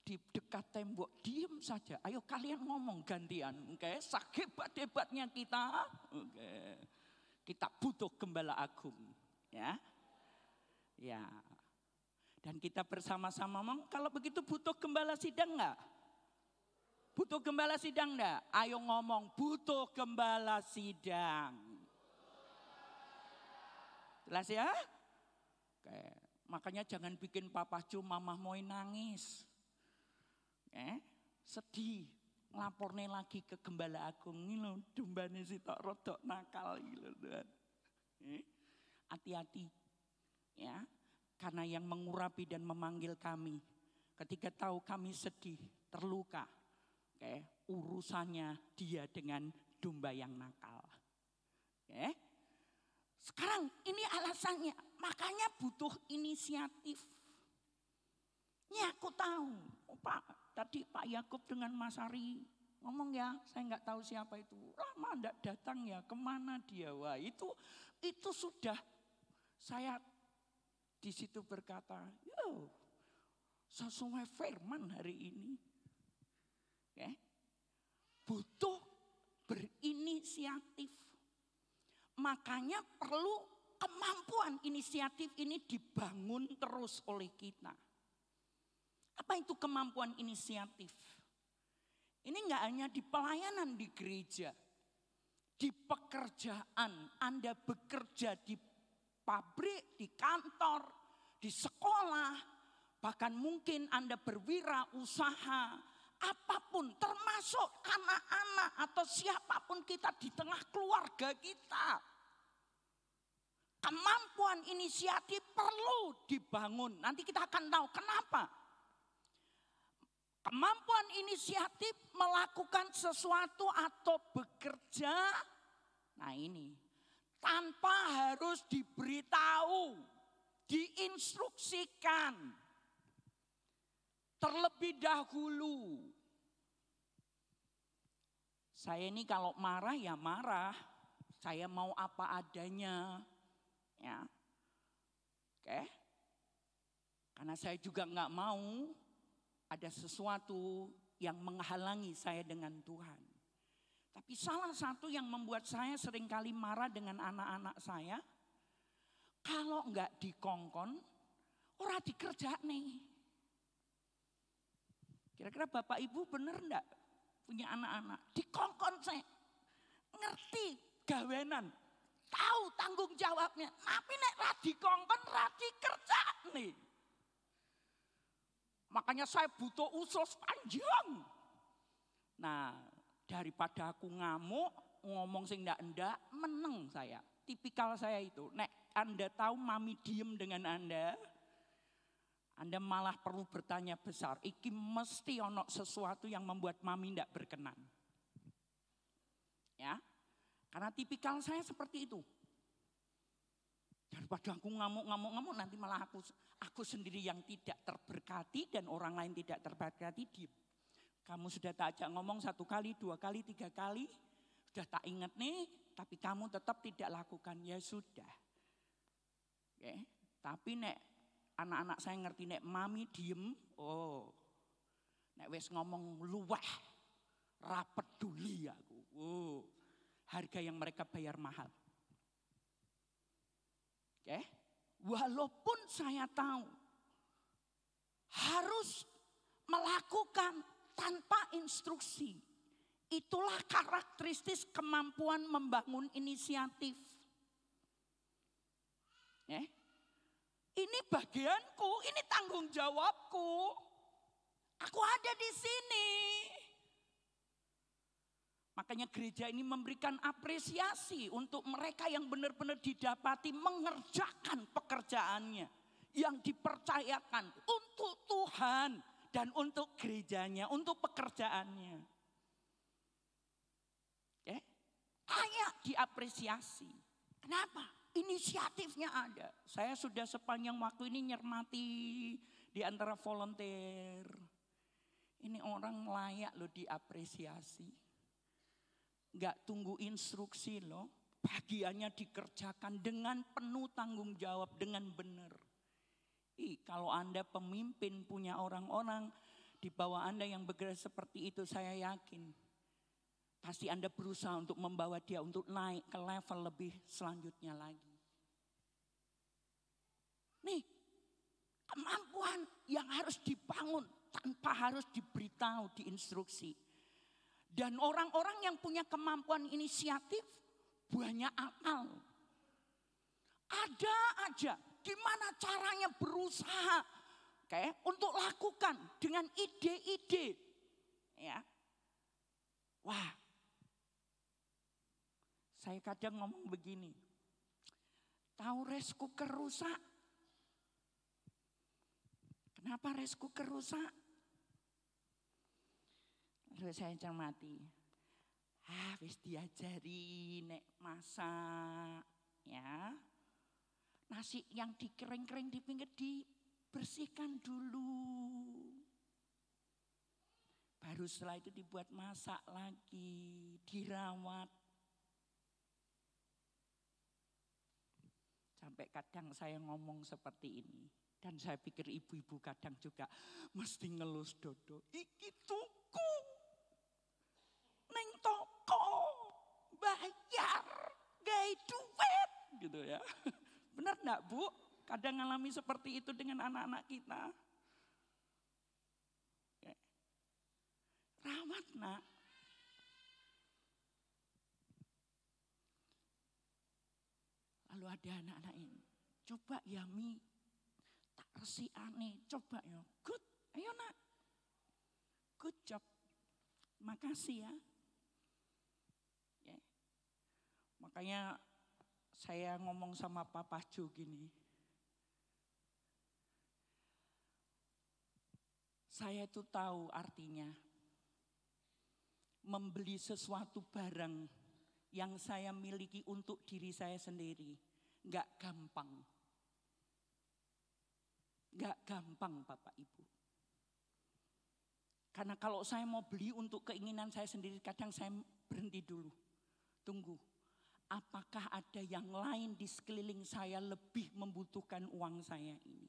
di dekat tembok diem saja? Ayo kalian ngomong gantian. Sehebat-hebatnya kita, kita butuh gembala agung, ya. Ya. Dan kita bersama-sama ngomong, kalau begitu butuh gembala sidang enggak? Butuh gembala sidang enggak? Ayo ngomong, butuh gembala sidang. Jelas ya? Makanya jangan bikin Papa Jo, Mama Moy nangis. Sedih. Ngelapornya lagi ke gembala agung. Ini loh, dombanya si tok rodok nakal. Hati-hati. Ya. Karena yang mengurapi dan memanggil kami, ketika tahu kami sedih, terluka, urusannya dia dengan domba yang nakal. Sekarang ini alasannya, makanya butuh inisiatif. Ini aku tahu, Pak, tadi Pak Yakub dengan Mas Ari ngomong ya, saya nggak tahu siapa itu. Lama enggak datang ya, kemana dia? Wah itu sudah saya di situ berkata, yo sesuai firman hari ini. Okay. Butuh berinisiatif. Makanya perlu kemampuan inisiatif ini dibangun terus oleh kita. Apa itu kemampuan inisiatif? Ini enggak hanya di pelayanan di gereja, di pekerjaan. Anda bekerja di pabrik, di kantor, di sekolah, bahkan mungkin Anda berwirausaha, apapun termasuk anak-anak atau siapapun kita di tengah keluarga kita. Kemampuan inisiatif perlu dibangun. Nanti kita akan tahu kenapa. Kemampuan inisiatif melakukan sesuatu atau bekerja, nah ini, tanpa harus diberitahu, diinstruksikan, terlebih dahulu. Saya ini kalau marah ya marah, saya mau apa adanya, ya, oke. Karena saya juga nggak mau ada sesuatu yang menghalangi saya dengan Tuhan. Tapi salah satu yang membuat saya seringkali marah dengan anak-anak saya, kalau enggak dikongkon, ora dikerja nih. Kira-kira Bapak Ibu bener enggak punya anak-anak? Dikongkon saya, ngerti gawenan, tahu tanggung jawabnya. Tapi nek ra dikongkon, ra dikerja nih. Makanya saya butuh usus panjang. Nah, daripada aku ngamuk, ngomong sing ndak-ndak, meneng saya. Tipikal saya itu. Nek Anda tahu mami diem dengan Anda malah perlu bertanya besar. Iki mesti ono sesuatu yang membuat mami ndak berkenan. Ya, karena tipikal saya seperti itu. Daripada aku ngamuk nanti malah aku sendiri yang tidak terberkati dan orang lain tidak terberkati, diem. Kamu sudah tak ajak ngomong 1 kali, 2 kali, 3 kali, sudah tak ingat nih, tapi kamu tetap tidak lakukan, ya sudah. Oke. Tapi nek anak-anak saya ngerti nek mami diem, oh, nek wes ngomong luweh, ra peduli aku. Oh, harga yang mereka bayar mahal. Oke, walaupun saya tahu harus melakukan tanpa instruksi, itulah karakteristik kemampuan membangun inisiatif. Ini bagianku, ini tanggung jawabku. Aku ada di sini. Makanya gereja ini memberikan apresiasi untuk mereka yang benar-benar didapati mengerjakan pekerjaannya. Yang dipercayakan untuk Tuhan dan untuk gerejanya, untuk pekerjaannya. Layak diapresiasi. Kenapa? Inisiatifnya ada. Saya sudah sepanjang waktu ini nyermati di antara volunteer. Ini orang layak loh diapresiasi. Enggak tunggu instruksi loh, bagiannya dikerjakan dengan penuh tanggung jawab, dengan benar. Kalau Anda pemimpin punya orang-orang di bawah Anda yang bergerak seperti itu, saya yakin pasti Anda berusaha untuk membawa dia untuk naik ke level lebih selanjutnya lagi. Nih, kemampuan yang harus dibangun tanpa harus diberitahu, diinstruksi. Dan orang-orang yang punya kemampuan inisiatif banyak akal. Ada aja gimana caranya berusaha untuk lakukan dengan ide-ide. Ya. Wah. Saya kadang ngomong begini. Tahu rice cooker rusak? Kenapa rice cooker rusak? Lalu saya cermati, wis diajari nek masak, ya. Nasi yang dikering-kering di pinggir dibersihkan dulu. Baru setelah itu dibuat masak lagi, dirawat. Sampai kadang saya ngomong seperti ini. Dan saya pikir ibu-ibu kadang juga mesti ngelus dodo. Iki tuku, neng toko, bayar, gaya duit. Gitu ya. Benar enggak Bu? Kadang ngalami seperti itu dengan anak-anak kita. Rawat nak. Lalu ada anak-anak ini. Coba ya Mi. Tak resi aneh. Coba ya. Good. Ayo nak. Good job. Makasih ya. Makanya saya ngomong sama Papa Jo gini. Saya itu tahu artinya. Membeli sesuatu barang yang saya miliki untuk diri saya sendiri. Enggak gampang. Enggak gampang Bapak Ibu. Karena kalau saya mau beli untuk keinginan saya sendiri, kadang saya berhenti dulu. Tunggu, apakah ada yang lain di sekeliling saya lebih membutuhkan uang saya ini?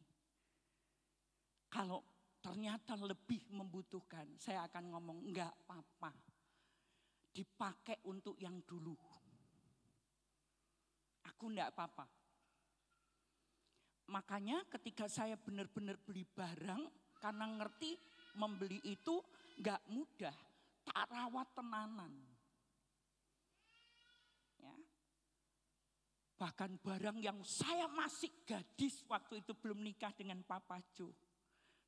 Kalau ternyata lebih membutuhkan, saya akan ngomong enggak apa-apa. Dipakai untuk yang dulu. Aku enggak apa-apa. Makanya ketika saya benar-benar beli barang, karena ngerti membeli itu enggak mudah, tak rawat tenanan. Ya. Bahkan barang yang saya masih gadis waktu itu belum nikah dengan Papa Jo.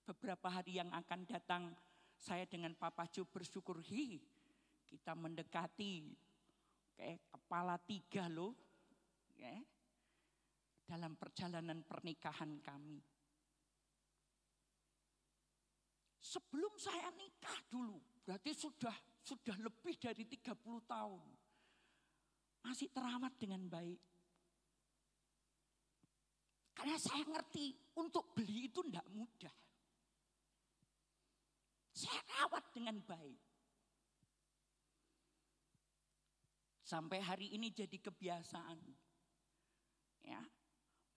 Beberapa hari yang akan datang saya dengan Papa Jo bersyukur, kita mendekati kayak kepala 3 loh. Ya, dalam perjalanan pernikahan kami. Sebelum saya nikah dulu, berarti sudah lebih dari 30 tahun. Masih terawat dengan baik. Karena saya ngerti untuk beli itu enggak mudah. Saya rawat dengan baik. Sampai hari ini jadi kebiasaan. Ya.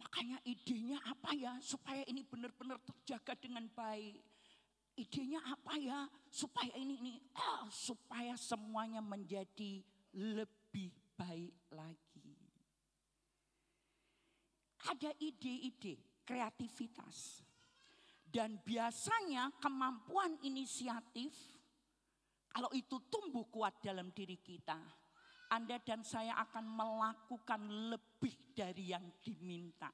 Makanya idenya apa ya supaya ini benar-benar terjaga dengan baik. Idenya apa ya supaya ini supaya semuanya menjadi lebih baik lagi. Ada ide-ide, kreativitas. Dan biasanya kemampuan inisiatif, kalau itu tumbuh kuat dalam diri kita, Anda dan saya akan melakukan lebih dari yang diminta.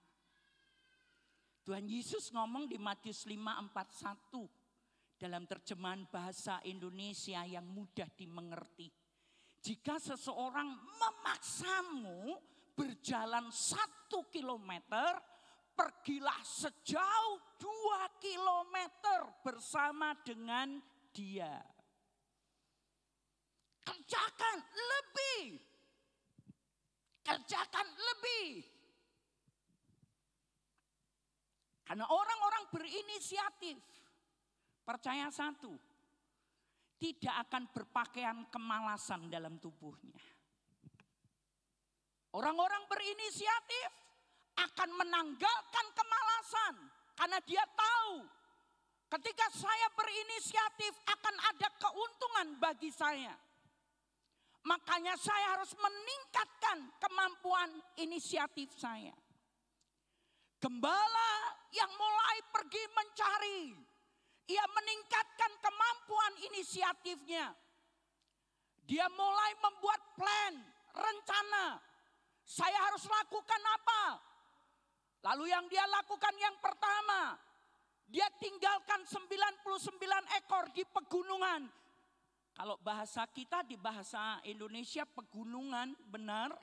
Tuhan Yesus ngomong di Matius 5:41 dalam terjemahan bahasa Indonesia yang mudah dimengerti. Jika seseorang memaksamu berjalan 1 kilometer, pergilah sejauh 2 kilometer bersama dengan dia. Kerjakan lebih. Kerjakan lebih. Karena orang-orang berinisiatif, percaya satu, tidak akan berpakaian kemalasan dalam tubuhnya. Orang-orang berinisiatif akan menanggalkan kemalasan karena dia tahu ketika saya berinisiatif akan ada keuntungan bagi saya. Makanya saya harus meningkatkan kemampuan inisiatif saya. Gembala yang mulai pergi mencari, ia meningkatkan kemampuan inisiatifnya. Dia mulai membuat plan, rencana. Saya harus lakukan apa? Lalu yang dia lakukan yang pertama, dia tinggalkan 99 ekor di pegunungan. Kalau bahasa kita di bahasa Indonesia pegunungan benar,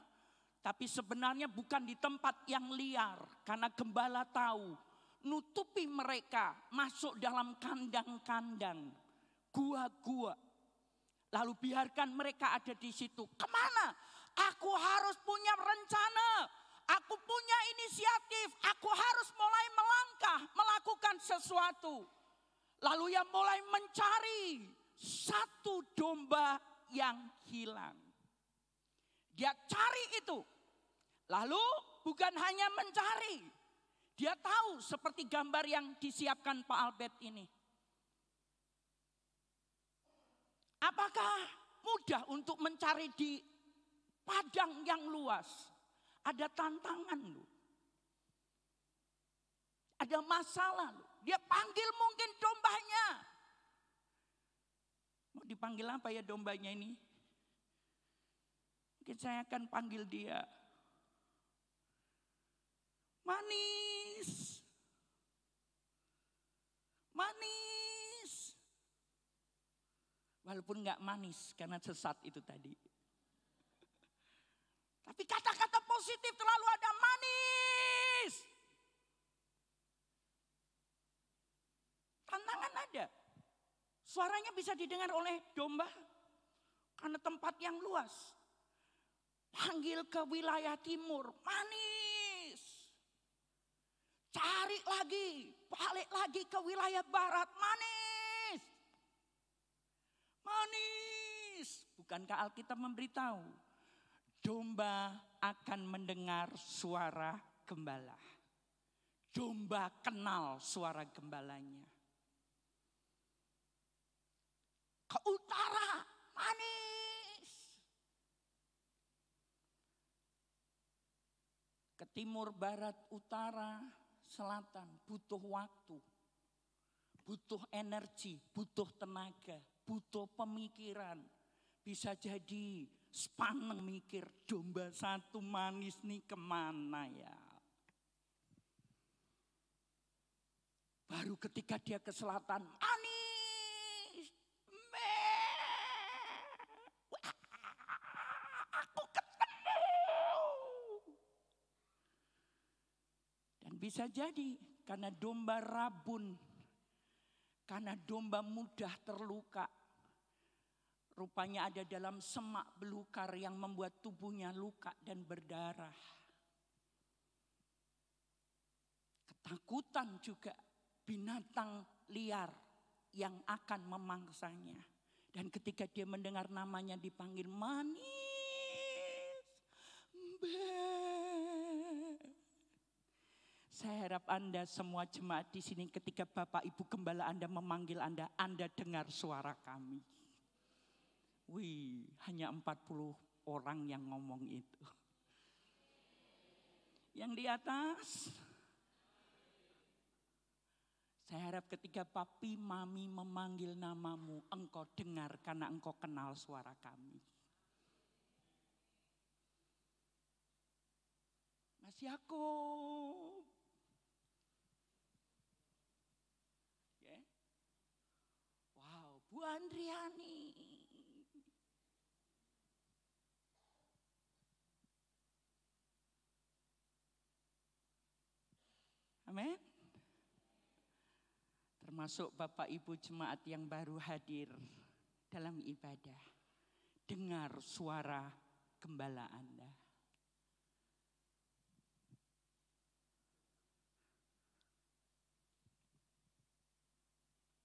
tapi sebenarnya bukan di tempat yang liar. Karena gembala tahu, nutupi mereka masuk dalam kandang-kandang, gua-gua. Lalu biarkan mereka ada di situ. Kemana? Aku harus punya rencana, aku punya inisiatif, aku harus mulai melangkah, melakukan sesuatu. Lalu ia mulai mencari satu domba yang hilang. Dia cari itu. Lalu bukan hanya mencari. Dia tahu seperti gambar yang disiapkan Pak Albert ini. Apakah mudah untuk mencari di padang yang luas? Ada tantangan loh. Ada masalah loh. Dia panggil mungkin dombanya. Mau dipanggil apa ya dombanya ini? Mungkin saya akan panggil dia. Manis. Manis. Walaupun enggak manis karena sesat itu tadi. Tapi kata-kata positif terlalu ada, manis. Tantangan ada. Suaranya bisa didengar oleh domba karena tempat yang luas. Panggil ke wilayah timur, manis. Cari lagi, balik lagi ke wilayah barat, manis. Manis. Bukankah Alkitab memberitahu? Domba akan mendengar suara gembala. Domba kenal suara gembalanya. Ke utara, manis. Ke timur, barat, utara, selatan, butuh waktu. Butuh energi, butuh tenaga, butuh pemikiran. Bisa jadi sepaneng mikir, domba satu manis nih kemana ya. Baru ketika dia ke selatan, manis. Aku ketemu. Dan bisa jadi karena domba rabun, karena domba mudah terluka. Rupanya ada dalam semak belukar yang membuat tubuhnya luka dan berdarah. Ketakutan juga binatang liar yang akan memangsanya. Dan ketika dia mendengar namanya dipanggil manis. Saya harap Anda semua jemaat di sini ketika Bapak Ibu Gembala Anda memanggil Anda dengar suara kami. Wih, hanya 40 orang yang ngomong itu. Yang di atas, saya harap ketika papi mami memanggil namamu, engkau dengar karena engkau kenal suara kami. Mas Yakub. Yeah. Wow, Bu Andriani. Amin. Termasuk Bapak Ibu jemaat yang baru hadir dalam ibadah. Dengar suara gembala Anda.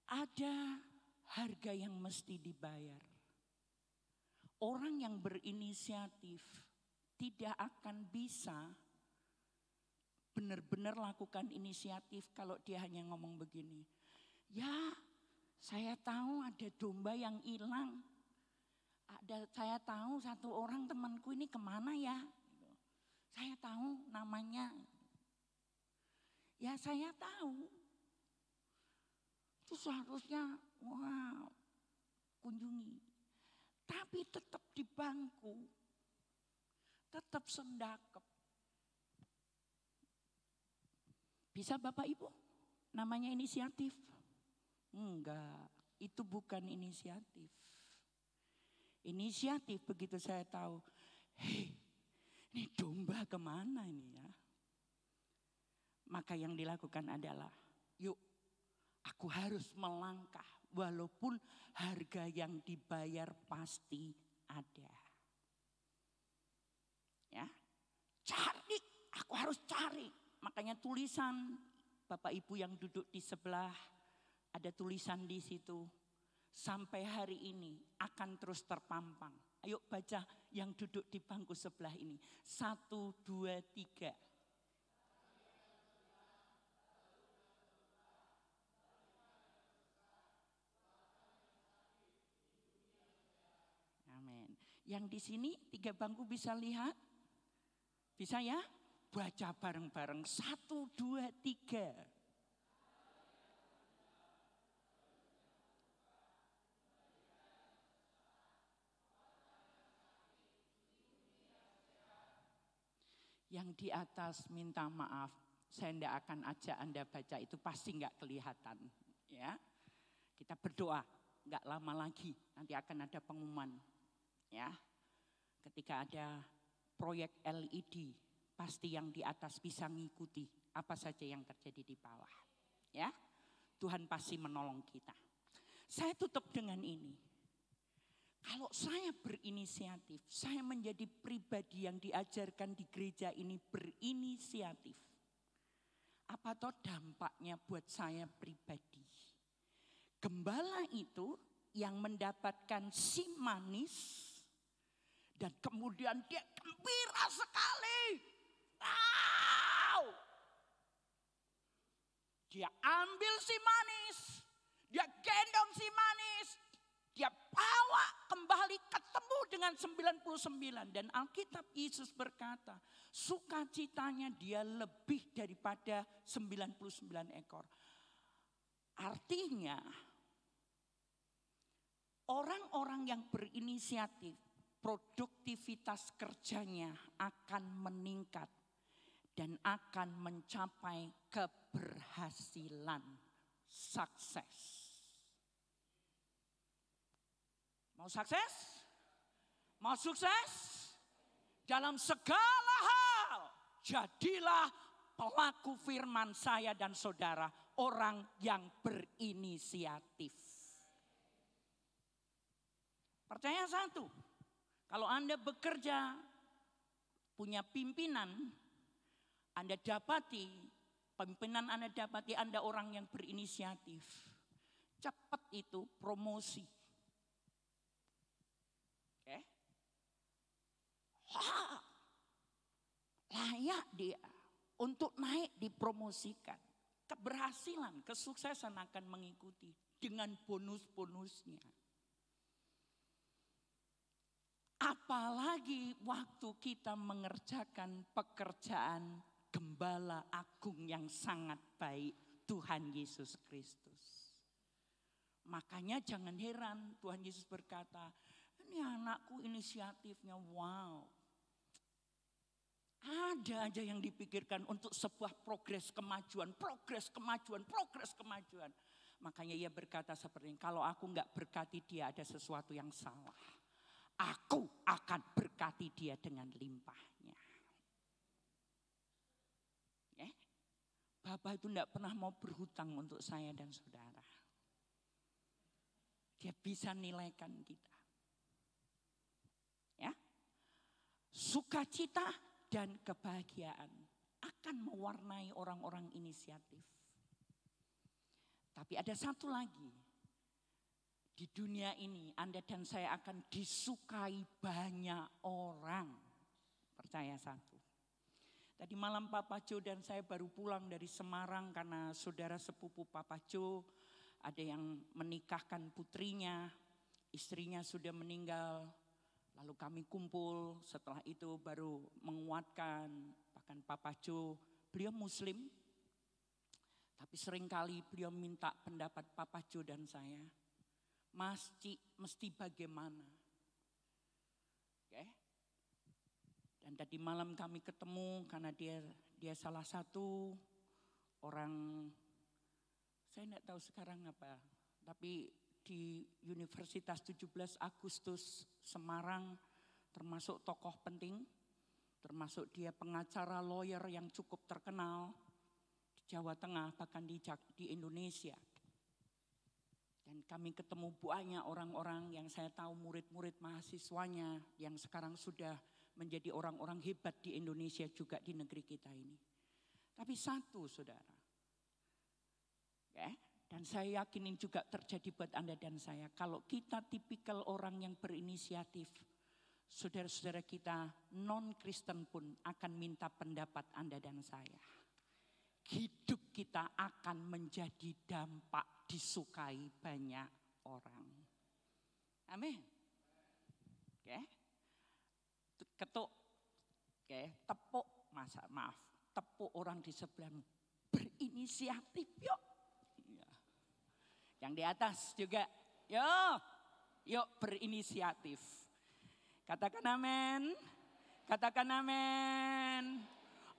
Ada harga yang mesti dibayar. Orang yang berinisiatif tidak akan bisa benar-benar lakukan inisiatif kalau dia hanya ngomong begini. Ya, saya tahu ada domba yang hilang. Saya tahu satu orang temanku ini kemana ya. Saya tahu namanya. Ya saya tahu. Itu seharusnya kunjungi. Tapi tetap di bangku. Tetap sendakep. Bisa Bapak Ibu? Namanya inisiatif? Enggak, itu bukan inisiatif. Inisiatif begitu saya tahu, hei ini domba kemana ini ya. Maka yang dilakukan adalah, yuk aku harus melangkah walaupun harga yang dibayar pasti ada. Ya, cari, aku harus cari. Makanya tulisan Bapak Ibu yang duduk di sebelah, ada tulisan di situ. sampai hari ini akan terus terpampang. Ayo baca yang duduk di bangku sebelah ini. 1, 2, 3. Amin. Yang di sini 3 bangku bisa lihat? Bisa ya? Baca bareng-bareng. 1, 2, 3. Yang di atas minta maaf, saya tidak akan ajak Anda baca, itu pasti nggak kelihatan. Ya, kita berdoa, nggak lama lagi nanti akan ada pengumuman. Ya, ketika ada proyek LED, pasti yang di atas bisa ngikuti apa saja yang terjadi di bawah. Ya, Tuhan pasti menolong kita. Saya tutup dengan ini. Kalau saya berinisiatif, saya menjadi pribadi yang diajarkan di gereja ini berinisiatif. Apa toh dampaknya buat saya pribadi? Gembala itu yang mendapatkan si manis dan kemudian dia gembira sekali. Wow! Dia ambil si manis, dia gendong si manis, dia bawa kembali ketemu dengan 99. Dan Alkitab Yesus berkata, sukacitanya dia lebih daripada 99 ekor. Artinya, orang-orang yang berinisiatif, produktivitas kerjanya akan meningkat dan akan mencapai keberhasilan, sukses. Mau sukses? Mau sukses? Dalam segala hal, jadilah pelaku firman saya dan saudara, orang yang berinisiatif. Percaya satu, kalau Anda bekerja, punya pimpinan, Anda dapati, pimpinan Anda dapati Anda orang yang berinisiatif. Cepat itu promosi. Oke? Layak dia untuk naik dipromosikan. Keberhasilan, kesuksesan akan mengikuti dengan bonus-bonusnya. Apalagi waktu kita mengerjakan pekerjaan gembala agung yang sangat baik, Tuhan Yesus Kristus. Makanya jangan heran Tuhan Yesus berkata, ini anakku inisiatifnya, wow. Ada aja yang dipikirkan untuk sebuah progres kemajuan. Makanya ia berkata seperti ini, kalau aku enggak berkati dia ada sesuatu yang salah. Aku akan berkati dia dengan limpahnya. Ya? Bapak itu enggak pernah mau berhutang untuk saya dan saudara. Dia bisa nilaikan kita. Ya? Sukacita dan kebahagiaan akan mewarnai orang-orang inisiatif. Tapi ada satu lagi. Di dunia ini Anda dan saya akan disukai banyak orang. Percaya satu. Tadi malam Papa Jo dan saya baru pulang dari Semarang karena saudara sepupu Papa Jo ada yang menikahkan putrinya, istrinya sudah meninggal. Lalu kami kumpul, setelah itu baru menguatkan, bahkan Papa Jo, beliau Muslim. Tapi seringkali beliau minta pendapat Papa Jo dan saya. Mas Ci, mesti bagaimana? Oke. Dan tadi malam kami ketemu karena dia salah satu orang, saya tidak tahu sekarang apa, tapi di Universitas 17 Agustus Semarang termasuk tokoh penting, termasuk dia pengacara lawyer yang cukup terkenal di Jawa Tengah bahkan di Indonesia. Dan kami ketemu banyak orang-orang yang saya tahu murid-murid mahasiswanya yang sekarang sudah menjadi orang-orang hebat di Indonesia juga di negeri kita ini. Tapi satu saudara, Dan saya yakin ini juga terjadi buat Anda dan saya. Kalau kita tipikal orang yang berinisiatif, saudara-saudara kita non-Kristen pun akan minta pendapat Anda dan saya. Hidup kita akan menjadi dampak disukai banyak orang. Amin. Oke. Ketuk. Oke, tepuk, tepuk orang di sebelahmu. Berinisiatif yuk. Ya. Yang di atas juga, yuk berinisiatif. Katakan amin. Katakan amin.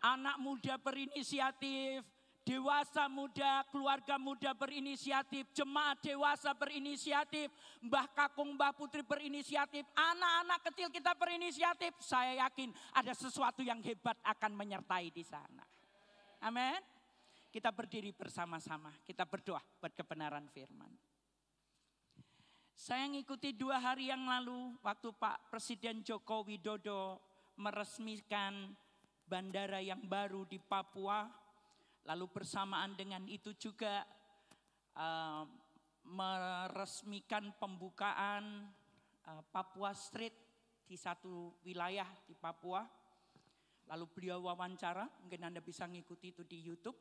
Anak muda berinisiatif, dewasa muda, keluarga muda berinisiatif, jemaat dewasa berinisiatif, Mbah Kakung, Mbah Putri berinisiatif, anak-anak kecil kita berinisiatif. Saya yakin ada sesuatu yang hebat akan menyertai di sana. Amin. Kita berdiri bersama-sama, kita berdoa buat kebenaran firman. Saya ngikuti 2 hari yang lalu waktu Pak Presiden Joko Widodo meresmikan bandara yang baru di Papua. Lalu bersamaan dengan itu juga meresmikan pembukaan Papua Street di satu wilayah di Papua. Lalu beliau wawancara, mungkin Anda bisa ngikuti itu di YouTube.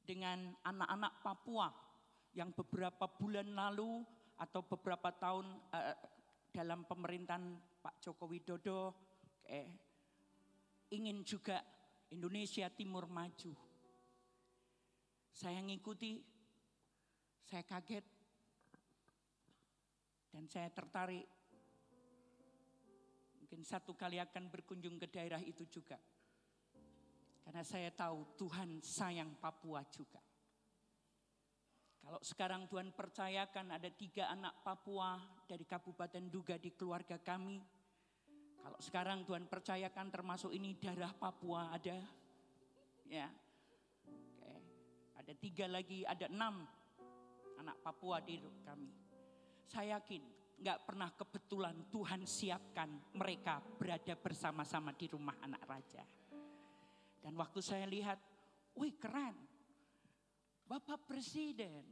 Dengan anak-anak Papua yang beberapa bulan lalu atau beberapa tahun dalam pemerintahan Pak Joko Widodo ingin juga Indonesia Timur maju. Saya ngikuti, saya kaget, dan saya tertarik. Mungkin satu kali akan berkunjung ke daerah itu juga. Karena saya tahu Tuhan sayang Papua juga. Kalau sekarang Tuhan percayakan ada 3 anak Papua dari Kabupaten Duga di keluarga kami. Kalau sekarang Tuhan percayakan termasuk ini darah Papua ada. Ya. Oke. Ada 3 lagi, ada 6 anak Papua di kami. Saya yakin gak pernah kebetulan Tuhan siapkan mereka berada bersama-sama di rumah anak raja. Dan waktu saya lihat, wih keren. Bapak Presiden,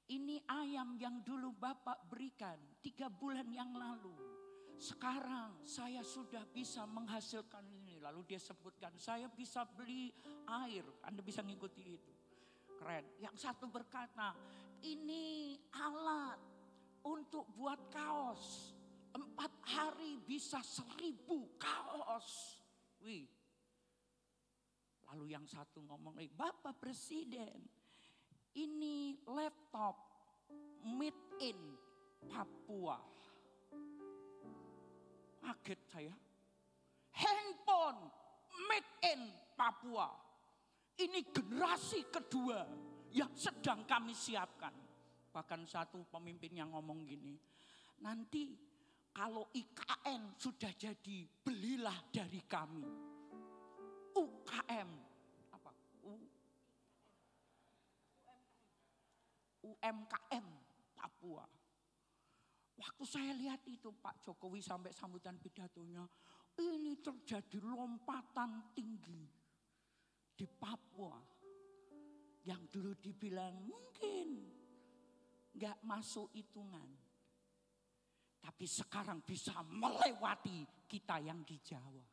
ini ayam yang dulu Bapak berikan 3 bulan yang lalu. Sekarang saya sudah bisa menghasilkan ini. Lalu dia sebutkan saya bisa beli air. Anda bisa ngikuti itu. Keren. Yang satu berkata ini alat untuk buat kaos. 4 hari bisa 1000 kaos. Wih. Lalu yang satu ngomong, Bapak Presiden ini laptop made in Papua. Kaget saya. Handphone made in Papua. Ini generasi kedua yang sedang kami siapkan. Bahkan satu pemimpin yang ngomong gini. Nanti kalau IKN sudah jadi, belilah dari kami. UKM. Apa? UMKM Papua. Waktu saya lihat itu Pak Jokowi sampai sambutan pidatonya, ini terjadi lompatan tinggi di Papua. Yang dulu dibilang mungkin gak masuk hitungan. Tapi sekarang bisa melewati kita yang di Jawa.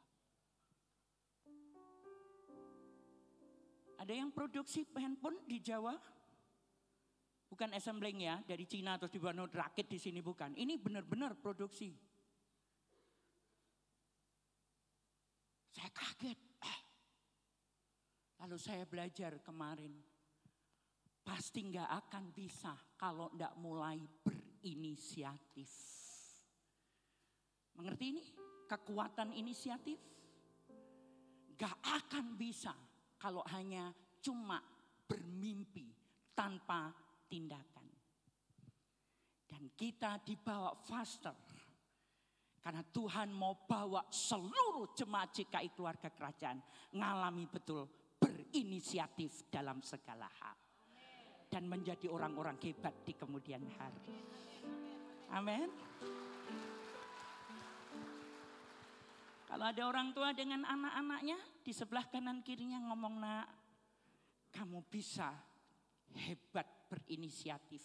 Ada yang produksi handphone di Jawa? Bukan assembling ya, dari Cina terus dibangun rakit di sini bukan. Ini benar-benar produksi. Saya kaget. Lalu saya belajar kemarin. Pasti nggak akan bisa kalau nggak mulai berinisiatif. Mengerti ini? Kekuatan inisiatif. Nggak akan bisa kalau hanya cuma bermimpi tanpa tindakan. Dan kita dibawa faster. Karena Tuhan mau bawa seluruh jemaat GKI keluarga kerajaan. Ngalami betul berinisiatif dalam segala hal. Dan menjadi orang-orang hebat di kemudian hari. Amin. Kalau ada orang tua dengan anak-anaknya. Di sebelah kanan kirinya ngomong, nak, kamu bisa hebat berinisiatif.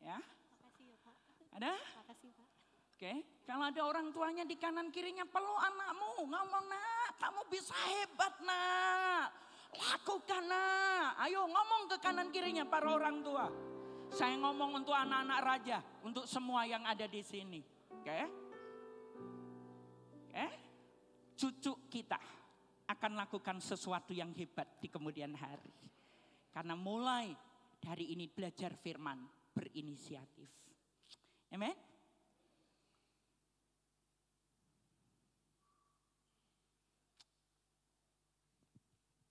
Ya, Makasih ya Pak. ada? Makasih Pak. Oke, kalau ada orang tuanya di kanan kirinya, peluk anakmu, ngomong, nak, kamu bisa hebat nak, lakukan nak. Ayo ngomong ke kanan kirinya para orang tua. Saya ngomong untuk anak-anak raja, untuk semua yang ada di sini. Oke? Oke? Cucu kita akan lakukan sesuatu yang hebat di kemudian hari. Karena mulai dari ini belajar firman, berinisiatif. Amen?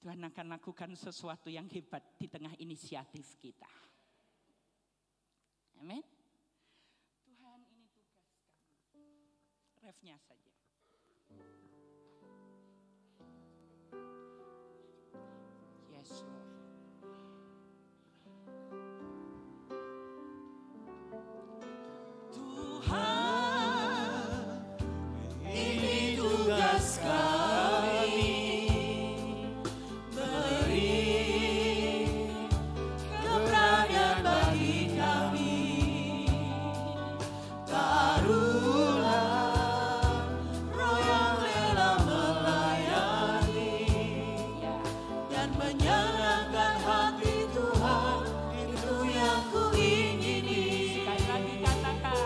Tuhan akan lakukan sesuatu yang hebat di tengah inisiatif kita. Amin. Tuhan, ini tugas kami. Refnya saja. Yes, Lord. Tuhan, ini tugas kami, beri keberanian bagi kami, taruhlah roh yang rela melayani dan menyenangkan hati Tuhan, itu yang kuingini. Sekali lagi katakan.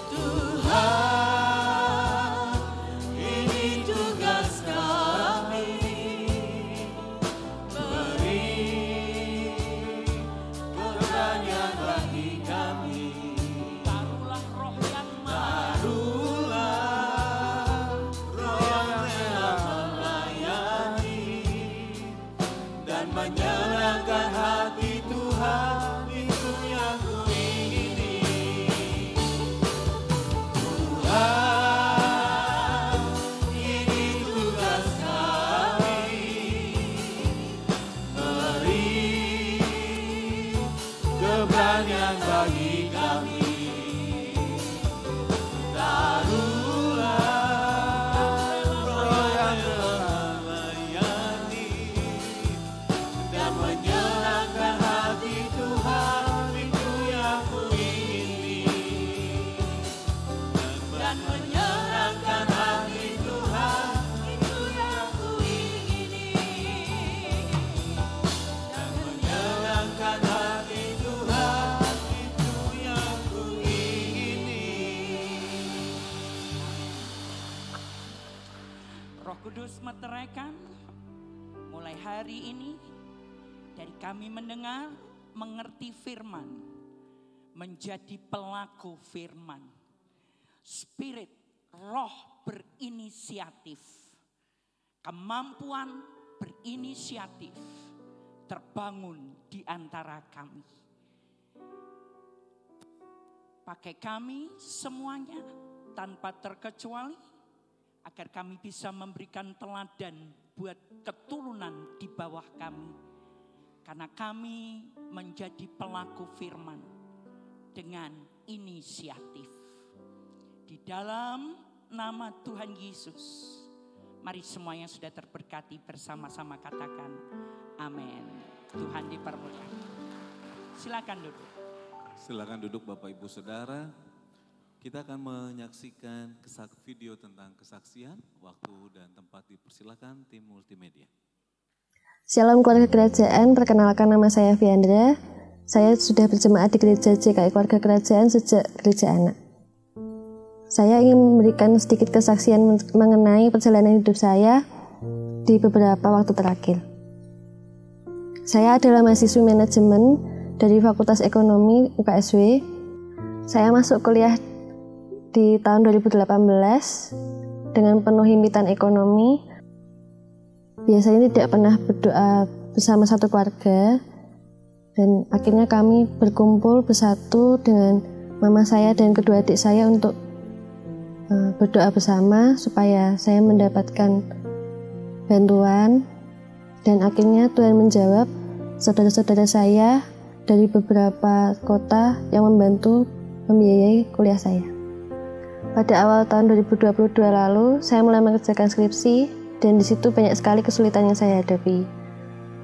Tuhan, ini tugas kami, beri keberanian bagi kami, Taruhlah roh yang taruhlah roh yang rela melayani dan menyenangkan hati Tuhan, itu yang kuingini. Tuhan, ini tugas kami, beri keberanian bagi kami, taruhlah roh yang rela melayani dan menyenangkan hati Tuhan, itu yang kuingini. Dan menyenangkan hati Tuhan, itu yang kuingini. Dan menyenangkan hati Tuhan, itu yang kuingini. Roh Kudus meteraikan mulai hari ini dari kami mendengar, mengerti firman, menjadi pelaku firman. Spirit, roh berinisiatif, kemampuan berinisiatif terbangun di antara kami. Pakai kami semuanya tanpa terkecuali, agar kami bisa memberikan teladan buat keturunan di bawah kami. Karena kami menjadi pelaku firman dengan inisiatif. Di dalam nama Tuhan Yesus, mari semua yang sudah terberkati bersama-sama katakan amin. Tuhan dipermuliakan. Silakan duduk. Silakan duduk Bapak Ibu Saudara. Kita akan menyaksikan video tentang kesaksian. Waktu dan tempat dipersilakan tim multimedia. Shalom keluarga kerajaan, perkenalkan nama saya Fiandra. Saya sudah berjemaat di gereja JKI Keluarga Kerajaan sejak gereja anak. Saya ingin memberikan sedikit kesaksian mengenai perjalanan hidup saya di beberapa waktu terakhir. Saya adalah mahasiswi manajemen dari Fakultas Ekonomi UKSW. Saya masuk kuliah di tahun 2018 dengan penuh himpitan ekonomi. Biasanya tidak pernah berdoa bersama satu keluarga, dan akhirnya kami berkumpul bersatu dengan mama saya dan kedua adik saya untuk berdoa bersama supaya saya mendapatkan bantuan, dan akhirnya Tuhan menjawab. Saudara-saudara saya dari beberapa kota yang membantu membiayai kuliah saya. Pada awal tahun 2022 lalu, saya mulai mengerjakan skripsi, dan di situ banyak sekali kesulitan yang saya hadapi.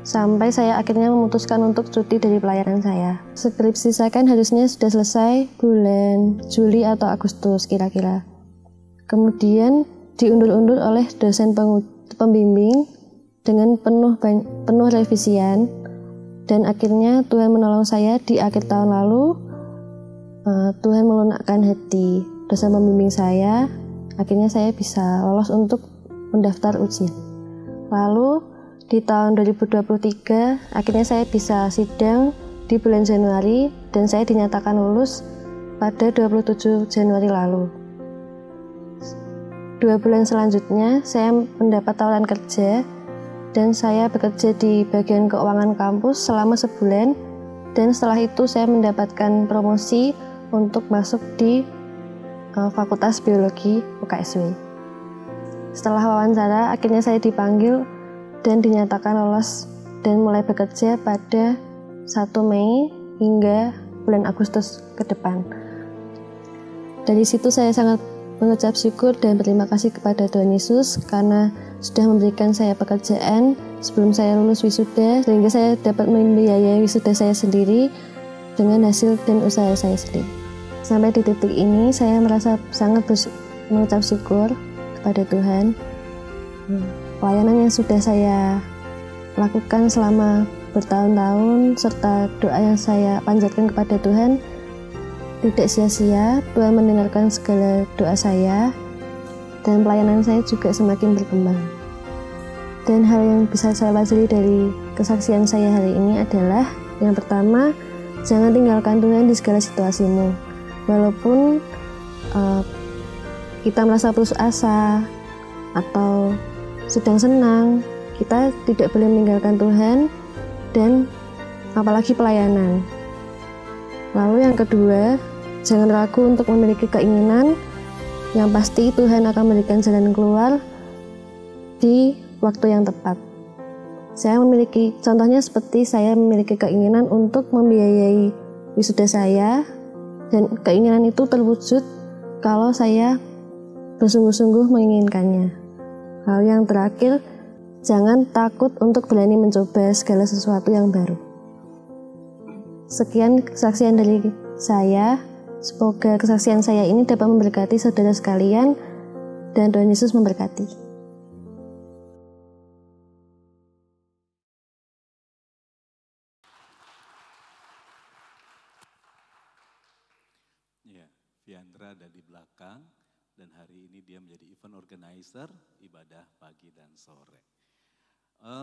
sampai saya akhirnya memutuskan untuk cuti dari pelayanan saya. Skripsi saya kan harusnya sudah selesai bulan Juli atau Agustus kira-kira. Kemudian diundur-undur oleh dosen pembimbing dengan penuh revisian, dan akhirnya Tuhan menolong saya di akhir tahun lalu. Tuhan melunakkan hati dosen pembimbing saya, akhirnya saya bisa lolos untuk mendaftar ujian. Lalu di tahun 2023 akhirnya saya bisa sidang di bulan Januari dan saya dinyatakan lulus pada 27 Januari lalu. 2 bulan selanjutnya saya mendapat tawaran kerja dan saya bekerja di bagian keuangan kampus selama sebulan, dan setelah itu saya mendapatkan promosi untuk masuk di Fakultas Biologi UKSW. Setelah wawancara, akhirnya saya dipanggil dan dinyatakan lolos dan mulai bekerja pada 1 Mei hingga bulan Agustus ke depan. Dari situ saya sangat mengucap syukur dan berterima kasih kepada Tuhan Yesus karena sudah memberikan saya pekerjaan sebelum saya lulus wisuda, sehingga saya dapat membiayai wisuda saya sendiri dengan hasil dan usaha saya sendiri. Sampai di titik ini saya merasa sangat mengucap syukur kepada Tuhan. Pelayanan yang sudah saya lakukan selama bertahun-tahun serta doa yang saya panjatkan kepada Tuhan tidak sia-sia. Tuhan mendengarkan segala doa saya dan pelayanan saya juga semakin berkembang. Dan hal yang bisa saya pelajari dari kesaksian saya hari ini adalah, yang pertama, jangan tinggalkan Tuhan di segala situasimu. Walaupun kita merasa putus asa atau sedang senang, kita tidak boleh meninggalkan Tuhan dan apalagi pelayanan. Lalu yang kedua, jangan ragu untuk memiliki keinginan. Yang pasti Tuhan akan memberikan jalan keluar di waktu yang tepat. Saya memiliki, contohnya seperti saya memiliki keinginan untuk membiayai wisuda saya, dan keinginan itu terwujud kalau saya bersungguh-sungguh menginginkannya. Hal yang terakhir, jangan takut untuk berani mencoba segala sesuatu yang baru. Sekian kesaksian dari saya. Semoga kesaksian saya ini dapat memberkati saudara sekalian dan Tuhan Yesus memberkati. Ya, Fiandra ada di belakang dan hari ini dia menjadi event organizer ibadah pagi dan sore.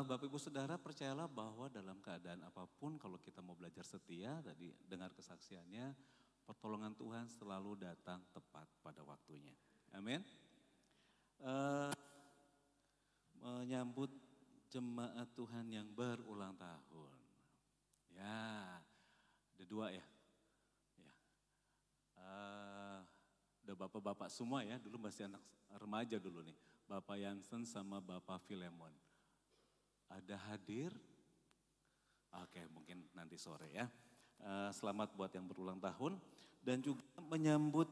Bapak Ibu Saudara, percayalah bahwa dalam keadaan apapun kalau kita mau belajar setia, tadi dengar kesaksiannya, pertolongan Tuhan selalu datang tepat pada waktunya. Amin. Menyambut jemaat Tuhan yang berulang tahun. Ya, ada 2 ya. Udah bapak-bapak semua ya, dulu masih anak remaja dulu nih. Bapak Yansen sama Bapak Filemon. Ada hadir? Oke, mungkin nanti sore ya. Selamat buat yang berulang tahun. Dan juga menyambut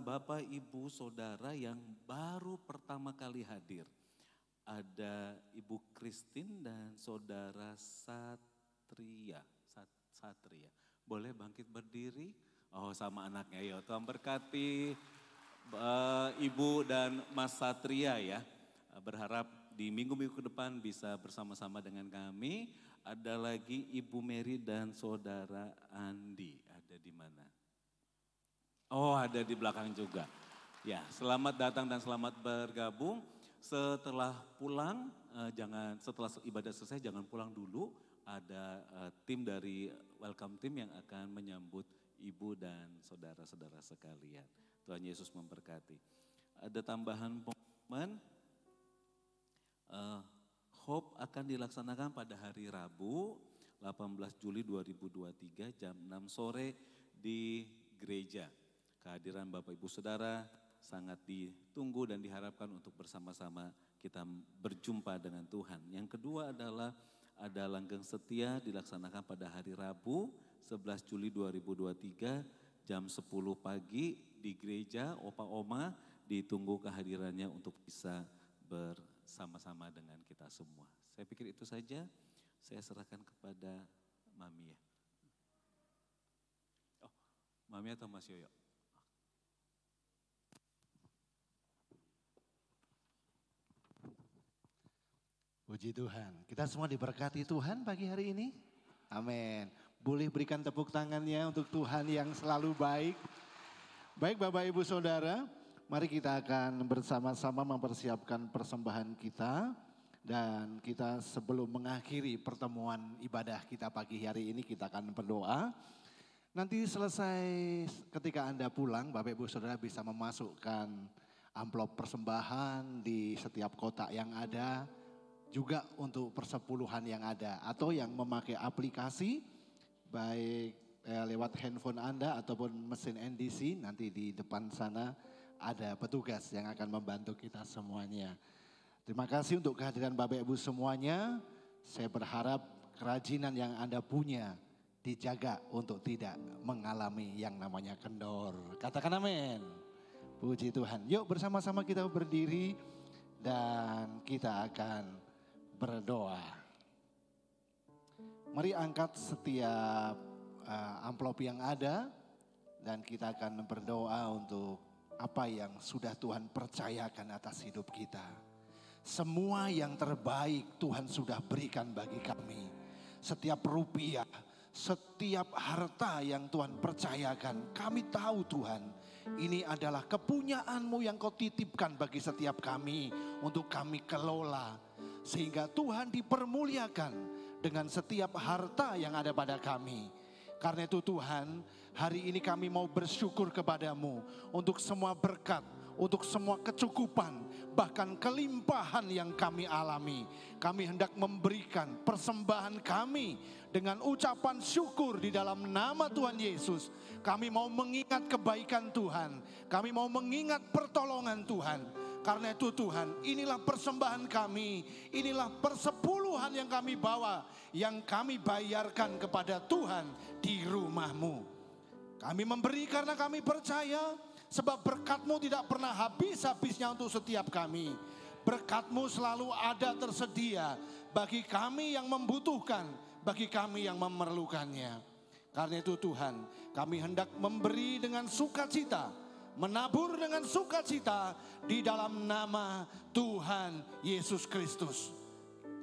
Bapak, Ibu, Saudara yang baru pertama kali hadir. Ada Ibu Christine dan Saudara Satria. Boleh bangkit berdiri? Oh, sama anaknya ya. Tuhan berkati Ibu dan Mas Satria ya. Berharap di minggu-minggu ke depan bisa bersama-sama dengan kami. Ada lagi Ibu Mary dan Saudara Andi. Ada di mana? Oh, ada di belakang juga. Ya, selamat datang dan selamat bergabung. Setelah pulang, setelah ibadah selesai jangan pulang dulu. Ada tim dari welcome team yang akan menyambut Ibu dan saudara-saudara sekalian. Tuhan Yesus memberkati. Ada tambahan pengumuman. Hope akan dilaksanakan pada hari Rabu 18 Juli 2023 jam 6 sore di gereja. Kehadiran Bapak Ibu Saudara sangat ditunggu dan diharapkan untuk bersama-sama kita berjumpa dengan Tuhan. Yang kedua adalah ada langgeng setia dilaksanakan pada hari Rabu 11 Juli 2023 jam 10 pagi di gereja. Opa Oma ditunggu kehadirannya untuk bisa bersama-sama dengan kita semua. Saya pikir itu saja. Saya serahkan kepada Mami ya. Oh, Mami atau Mas Yoyo? Puji Tuhan, kita semua diberkati Tuhan pagi hari ini. Amin. Boleh berikan tepuk tangannya untuk Tuhan yang selalu baik. Baik Bapak Ibu Saudara, mari kita akan bersama-sama mempersiapkan persembahan kita. Dan kita sebelum mengakhiri pertemuan ibadah kita pagi hari ini, kita akan berdoa. Nanti selesai ketika Anda pulang, Bapak Ibu Saudara bisa memasukkan amplop persembahan di setiap kotak yang ada. Juga untuk persepuluhan yang ada atau yang memakai aplikasi baik lewat handphone Anda ataupun mesin NDC, nanti di depan sana ada petugas yang akan membantu kita semuanya. Terima kasih untuk kehadiran Bapak Ibu semuanya. Saya berharap kerajinan yang Anda punya dijaga untuk tidak mengalami yang namanya kendor. Katakan amin. Puji Tuhan. Yuk bersama-sama kita berdiri dan kita akan berdoa. Mari angkat setiap amplop yang ada dan kita akan berdoa untuk apa yang sudah Tuhan percayakan atas hidup kita. Semua yang terbaik Tuhan sudah berikan bagi kami. Setiap rupiah, setiap harta yang Tuhan percayakan, kami tahu Tuhan, ini adalah kepunyaan-Mu yang Kau titipkan bagi setiap kami untuk kami kelola. Sehingga Tuhan dipermuliakan dengan setiap harta yang ada pada kami. Karena itu Tuhan, hari ini kami mau bersyukur kepada-Mu untuk semua berkat, untuk semua kecukupan, bahkan kelimpahan yang kami alami. Kami hendak memberikan persembahan kami dengan ucapan syukur di dalam nama Tuhan Yesus. Kami mau mengingat kebaikan Tuhan, kami mau mengingat pertolongan Tuhan. Karena itu Tuhan, inilah persembahan kami, inilah persepuluhan yang kami bawa, yang kami bayarkan kepada Tuhan di rumah-Mu. Kami memberi karena kami percaya, sebab berkat-Mu tidak pernah habis-habisnya untuk setiap kami. Berkat-Mu selalu ada tersedia bagi kami yang membutuhkan, bagi kami yang memerlukannya. Karena itu Tuhan, kami hendak memberi dengan sukacita, menabur dengan sukacita di dalam nama Tuhan Yesus Kristus.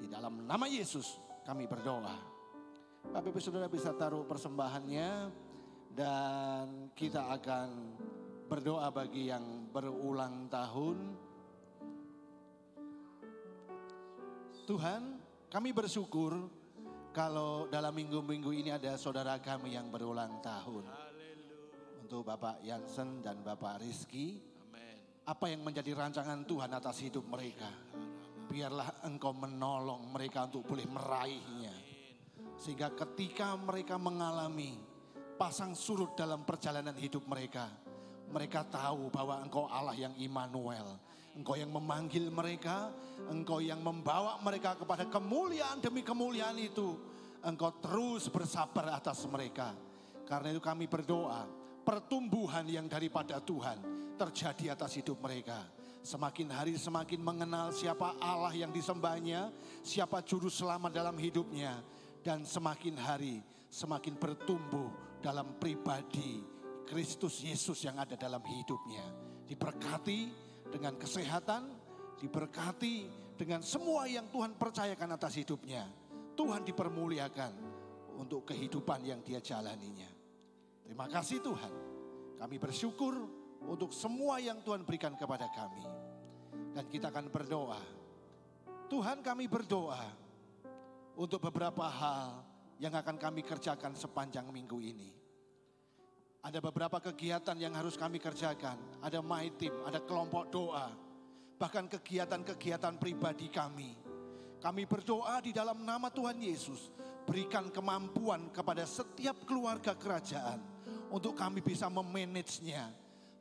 Di dalam nama Yesus kami berdoa. Bapak Ibu Saudara bisa taruh persembahannya dan kita akan berdoa bagi yang berulang tahun. Tuhan, kami bersyukur kalau dalam minggu-minggu ini ada saudara kami yang berulang tahun. Untuk Bapak Yansen dan Bapak Rizky, apa yang menjadi rancangan Tuhan atas hidup mereka, biarlah Engkau menolong mereka untuk boleh meraihnya. Sehingga ketika mereka mengalami pasang surut dalam perjalanan hidup mereka, mereka tahu bahwa Engkau Allah yang Immanuel. Engkau yang memanggil mereka, Engkau yang membawa mereka kepada kemuliaan demi kemuliaan itu. Engkau terus bersabar atas mereka. Karena itu kami berdoa, pertumbuhan yang daripada Tuhan terjadi atas hidup mereka. Semakin hari semakin mengenal siapa Allah yang disembahnya, siapa juru selamat dalam hidupnya. Dan semakin hari semakin bertumbuh dalam pribadi Kristus Yesus yang ada dalam hidupnya. Diberkati dengan kesehatan, diberkati dengan semua yang Tuhan percayakan atas hidupnya. Tuhan dipermuliakan untuk kehidupan yang dia jalaninya. Terima kasih Tuhan, kami bersyukur untuk semua yang Tuhan berikan kepada kami. Dan kita akan berdoa. Tuhan, kami berdoa untuk beberapa hal yang akan kami kerjakan sepanjang minggu ini. Ada beberapa kegiatan yang harus kami kerjakan. Ada my team, ada kelompok doa. Bahkan kegiatan-kegiatan pribadi kami. Kami berdoa di dalam nama Tuhan Yesus. Berikan kemampuan kepada setiap keluarga kerajaan untuk kami bisa memanagenya,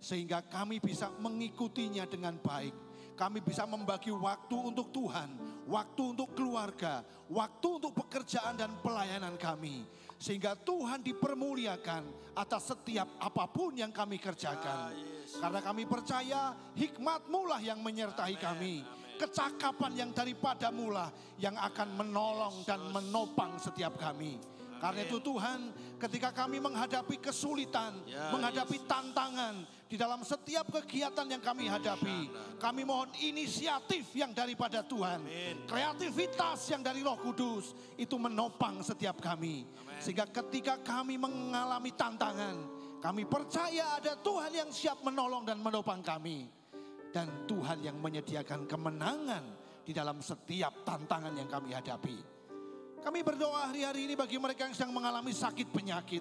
sehingga kami bisa mengikutinya dengan baik. Kami bisa membagi waktu untuk Tuhan, waktu untuk keluarga, waktu untuk pekerjaan dan pelayanan kami. Sehingga Tuhan dipermuliakan atas setiap apapun yang kami kerjakan. Karena kami percaya hikmat-Mu lah yang menyertai kami. kecakapan yang daripada mula yang akan menolong dan menopang setiap kami. Karena itu Tuhan, ketika kami menghadapi kesulitan, menghadapi tantangan di dalam setiap kegiatan yang kami hadapi, kami mohon inisiatif yang daripada Tuhan, kreativitas yang dari Roh Kudus itu menopang setiap kami. Sehingga ketika kami mengalami tantangan, kami percaya ada Tuhan yang siap menolong dan menopang kami. Dan Tuhan yang menyediakan kemenangan di dalam setiap tantangan yang kami hadapi. Kami berdoa hari-hari ini bagi mereka yang sedang mengalami sakit penyakit.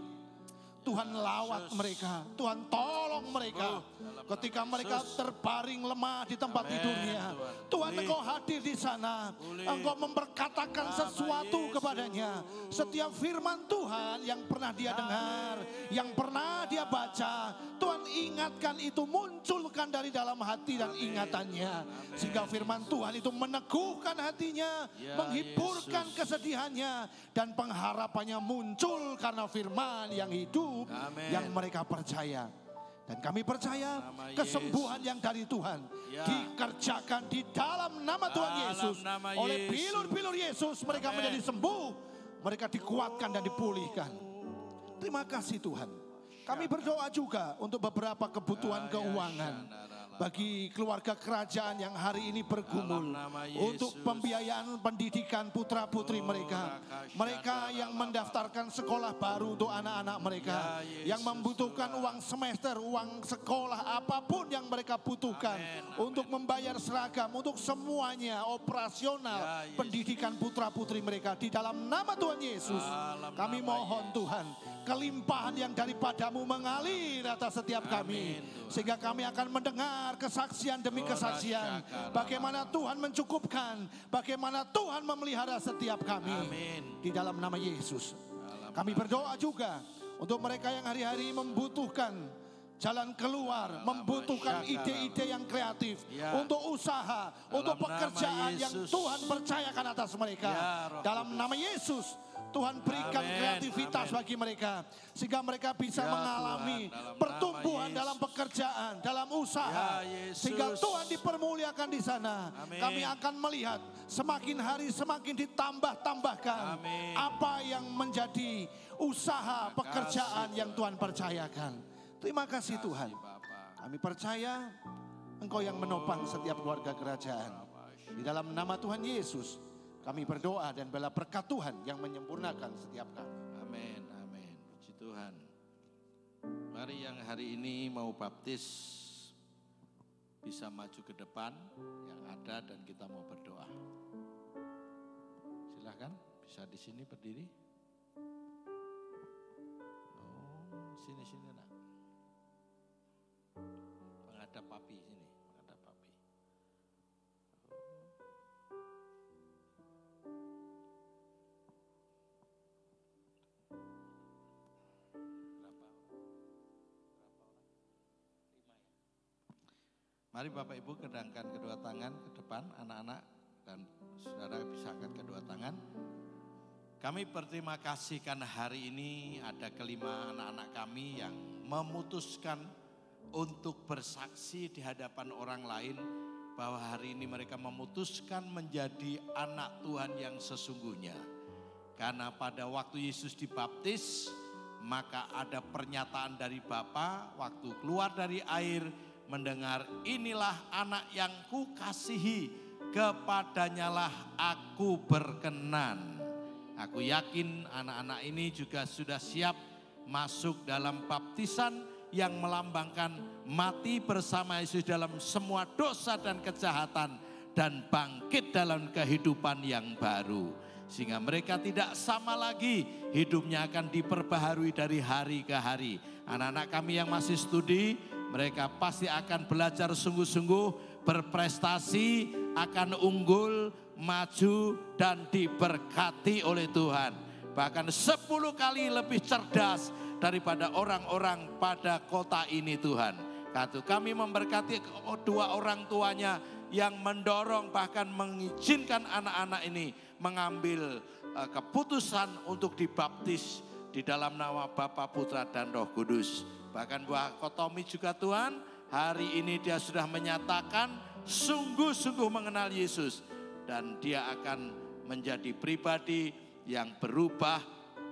Tuhan lawat mereka, Tuhan tolong mereka. Ketika mereka terbaring lemah di tempat tidurnya, Tuhan Engkau hadir di sana. Engkau memberkatakan sesuatu kepadanya. Setiap firman Tuhan yang pernah dia dengar, yang pernah dia baca, Tuhan ingatkan itu, munculkan dari dalam hati dan ingatannya. Sehingga firman Tuhan itu meneguhkan hatinya, menghiburkan kesedihannya, dan pengharapannya muncul karena firman yang hidup yang mereka percaya. Dan kami percaya kesembuhan yang dari Tuhan dikerjakan di dalam nama Tuhan Yesus. Oleh bilur-bilur Yesus mereka menjadi sembuh, mereka dikuatkan dan dipulihkan. Terima kasih Tuhan. Kami berdoa juga untuk beberapa kebutuhan keuangan bagi keluarga kerajaan yang hari ini bergumul untuk pembiayaan pendidikan putra-putri mereka. Mereka yang mendaftarkan sekolah baru untuk anak-anak mereka, yang membutuhkan uang semester, uang sekolah, apapun yang mereka butuhkan untuk membayar seragam, untuk semuanya operasional pendidikan putra-putri mereka. Di dalam nama Tuhan Yesus, kami mohon Tuhan, kelimpahan yang daripadamu mengalir atas setiap kami. Sehingga kami akan mendengar kesaksian demi kesaksian. Bagaimana Tuhan mencukupkan, bagaimana Tuhan memelihara setiap kami. Di dalam nama Yesus. Kami berdoa juga untuk mereka yang hari-hari membutuhkan jalan keluar, membutuhkan ide-ide yang kreatif untuk usaha, untuk pekerjaan yang Tuhan percayakan atas mereka. Dalam nama Yesus, Tuhan berikan kreativitas bagi mereka, sehingga mereka bisa mengalami pertumbuhan dalam pekerjaan, dalam usaha, sehingga Tuhan dipermuliakan di sana. Kami akan melihat semakin hari semakin ditambah-tambahkan apa yang menjadi usaha pekerjaan yang Tuhan percayakan. Terima kasih Tuhan. Kami percaya Engkau yang menopang setiap keluarga kerajaan. Di dalam nama Tuhan Yesus kami berdoa dan bela berkat Tuhan yang menyempurnakan setiap kami. Amin, amin. Puji Tuhan. Mari yang hari ini mau baptis bisa maju ke depan yang ada dan kita mau berdoa. Silahkan, bisa di sini berdiri. Oh, sini nak. Menghadap papi sini, menghadap papi. Mari Bapak Ibu kedangkan kedua tangan ke depan, anak-anak dan saudara bisa angkat kedua tangan. Kami berterima kasih karena hari ini ada kelima anak-anak kami yang memutuskan untuk bersaksi di hadapan orang lain bahwa hari ini mereka memutuskan menjadi anak Tuhan yang sesungguhnya. Karena pada waktu Yesus dibaptis, maka ada pernyataan dari Bapa waktu keluar dari air, mendengar, inilah anak yang kukasihi, kepadanyalah aku berkenan. Aku yakin anak-anak ini juga sudah siap masuk dalam baptisan yang melambangkan mati bersama Yesus dalam semua dosa dan kejahatan dan bangkit dalam kehidupan yang baru. Sehingga mereka tidak sama lagi, hidupnya akan diperbaharui dari hari ke hari. Anak-anak kami yang masih studi, mereka pasti akan belajar sungguh-sungguh, berprestasi, akan unggul, maju dan diberkati oleh Tuhan. Bahkan 10 kali lebih cerdas daripada orang-orang pada kota ini Tuhan. Kami memberkati kedua orang tuanya yang mendorong bahkan mengizinkan anak-anak ini mengambil keputusan untuk dibaptis di dalam nama Bapa, Putra dan Roh Kudus. Bahkan buah Kotomi juga Tuhan, hari ini dia sudah menyatakan sungguh-sungguh mengenal Yesus. Dan dia akan menjadi pribadi yang berubah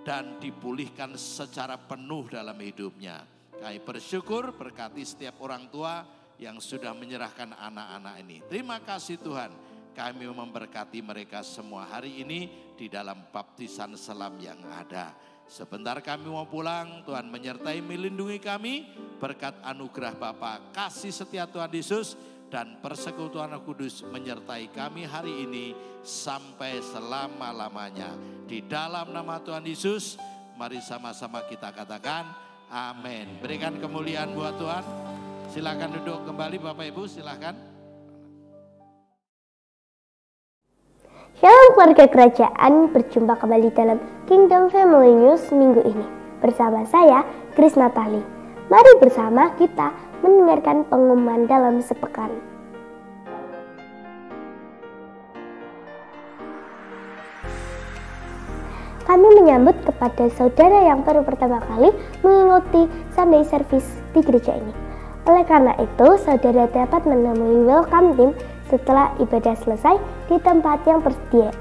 dan dipulihkan secara penuh dalam hidupnya. Kami bersyukur berkati setiap orang tua yang sudah menyerahkan anak-anak ini. Terima kasih Tuhan, kami memberkati mereka semua hari ini di dalam baptisan selam yang ada. Sebentar kami mau pulang, Tuhan menyertai melindungi kami, berkat anugerah Bapa, kasih setia Tuhan Yesus, dan persekutuan Roh Kudus menyertai kami hari ini sampai selama-lamanya. Di dalam nama Tuhan Yesus, mari sama-sama kita katakan amin. Berikan kemuliaan buat Tuhan. Silakan duduk kembali Bapak Ibu, silakan. Shalom keluarga kerajaan, berjumpa kembali dalam Kingdom Family News minggu ini. Bersama saya, Kris Natali. Mari bersama kita mendengarkan pengumuman dalam sepekan. Kami menyambut kepada saudara yang baru pertama kali mengikuti Sunday Service di gereja ini. Oleh karena itu, saudara dapat menemui welcome team setelah ibadah selesai di tempat yang tersedia.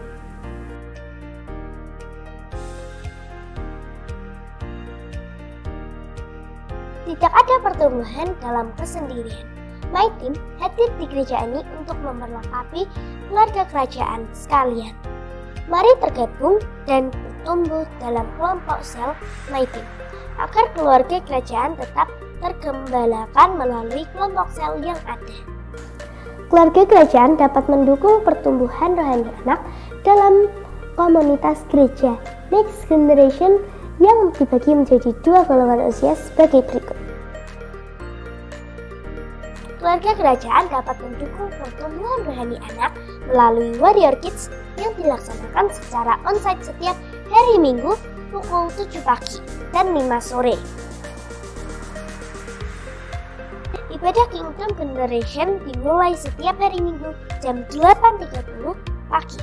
Tidak ada pertumbuhan dalam kesendirian. My Team hadir di gereja ini untuk memperlengkapi keluarga kerajaan sekalian. Mari tergabung dan bertumbuh dalam kelompok sel My Team, agar keluarga kerajaan tetap tergembalakan melalui kelompok sel yang ada. Keluarga kerajaan dapat mendukung pertumbuhan rohani anak dalam komunitas gereja Next Generation yang dibagi menjadi 2 golongan usia sebagai berikut. Keluarga kerajaan dapat mendukung pertumbuhan rohani anak melalui Warrior Kids yang dilaksanakan secara onsite setiap hari Minggu pukul 7 pagi dan 5 sore. Ibadah Kingdom Generation dimulai setiap hari Minggu jam 8.30 pagi.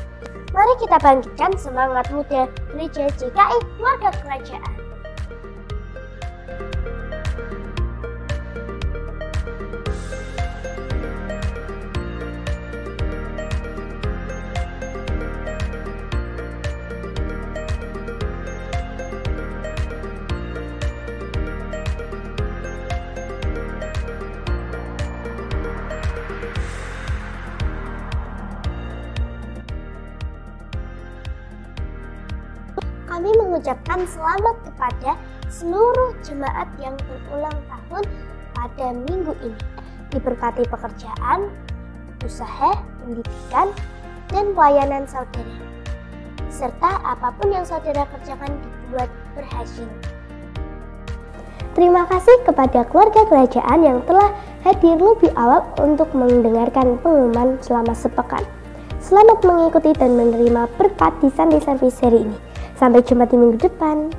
Mari kita bangkitkan semangat muda Gereja JKI Keluarga Kerajaan. Kami mengucapkan selamat kepada seluruh jemaat yang berulang tahun pada minggu ini. Diberkati pekerjaan, usaha, pendidikan, dan pelayanan saudara. Serta apapun yang saudara kerjakan dibuat berhasil. Terima kasih kepada keluarga kerajaan yang telah hadir lebih awal untuk mendengarkan pengumuman selama sepekan. Selamat mengikuti dan menerima berkat di Sunday Service hari ini. Sampai jumpa di minggu depan.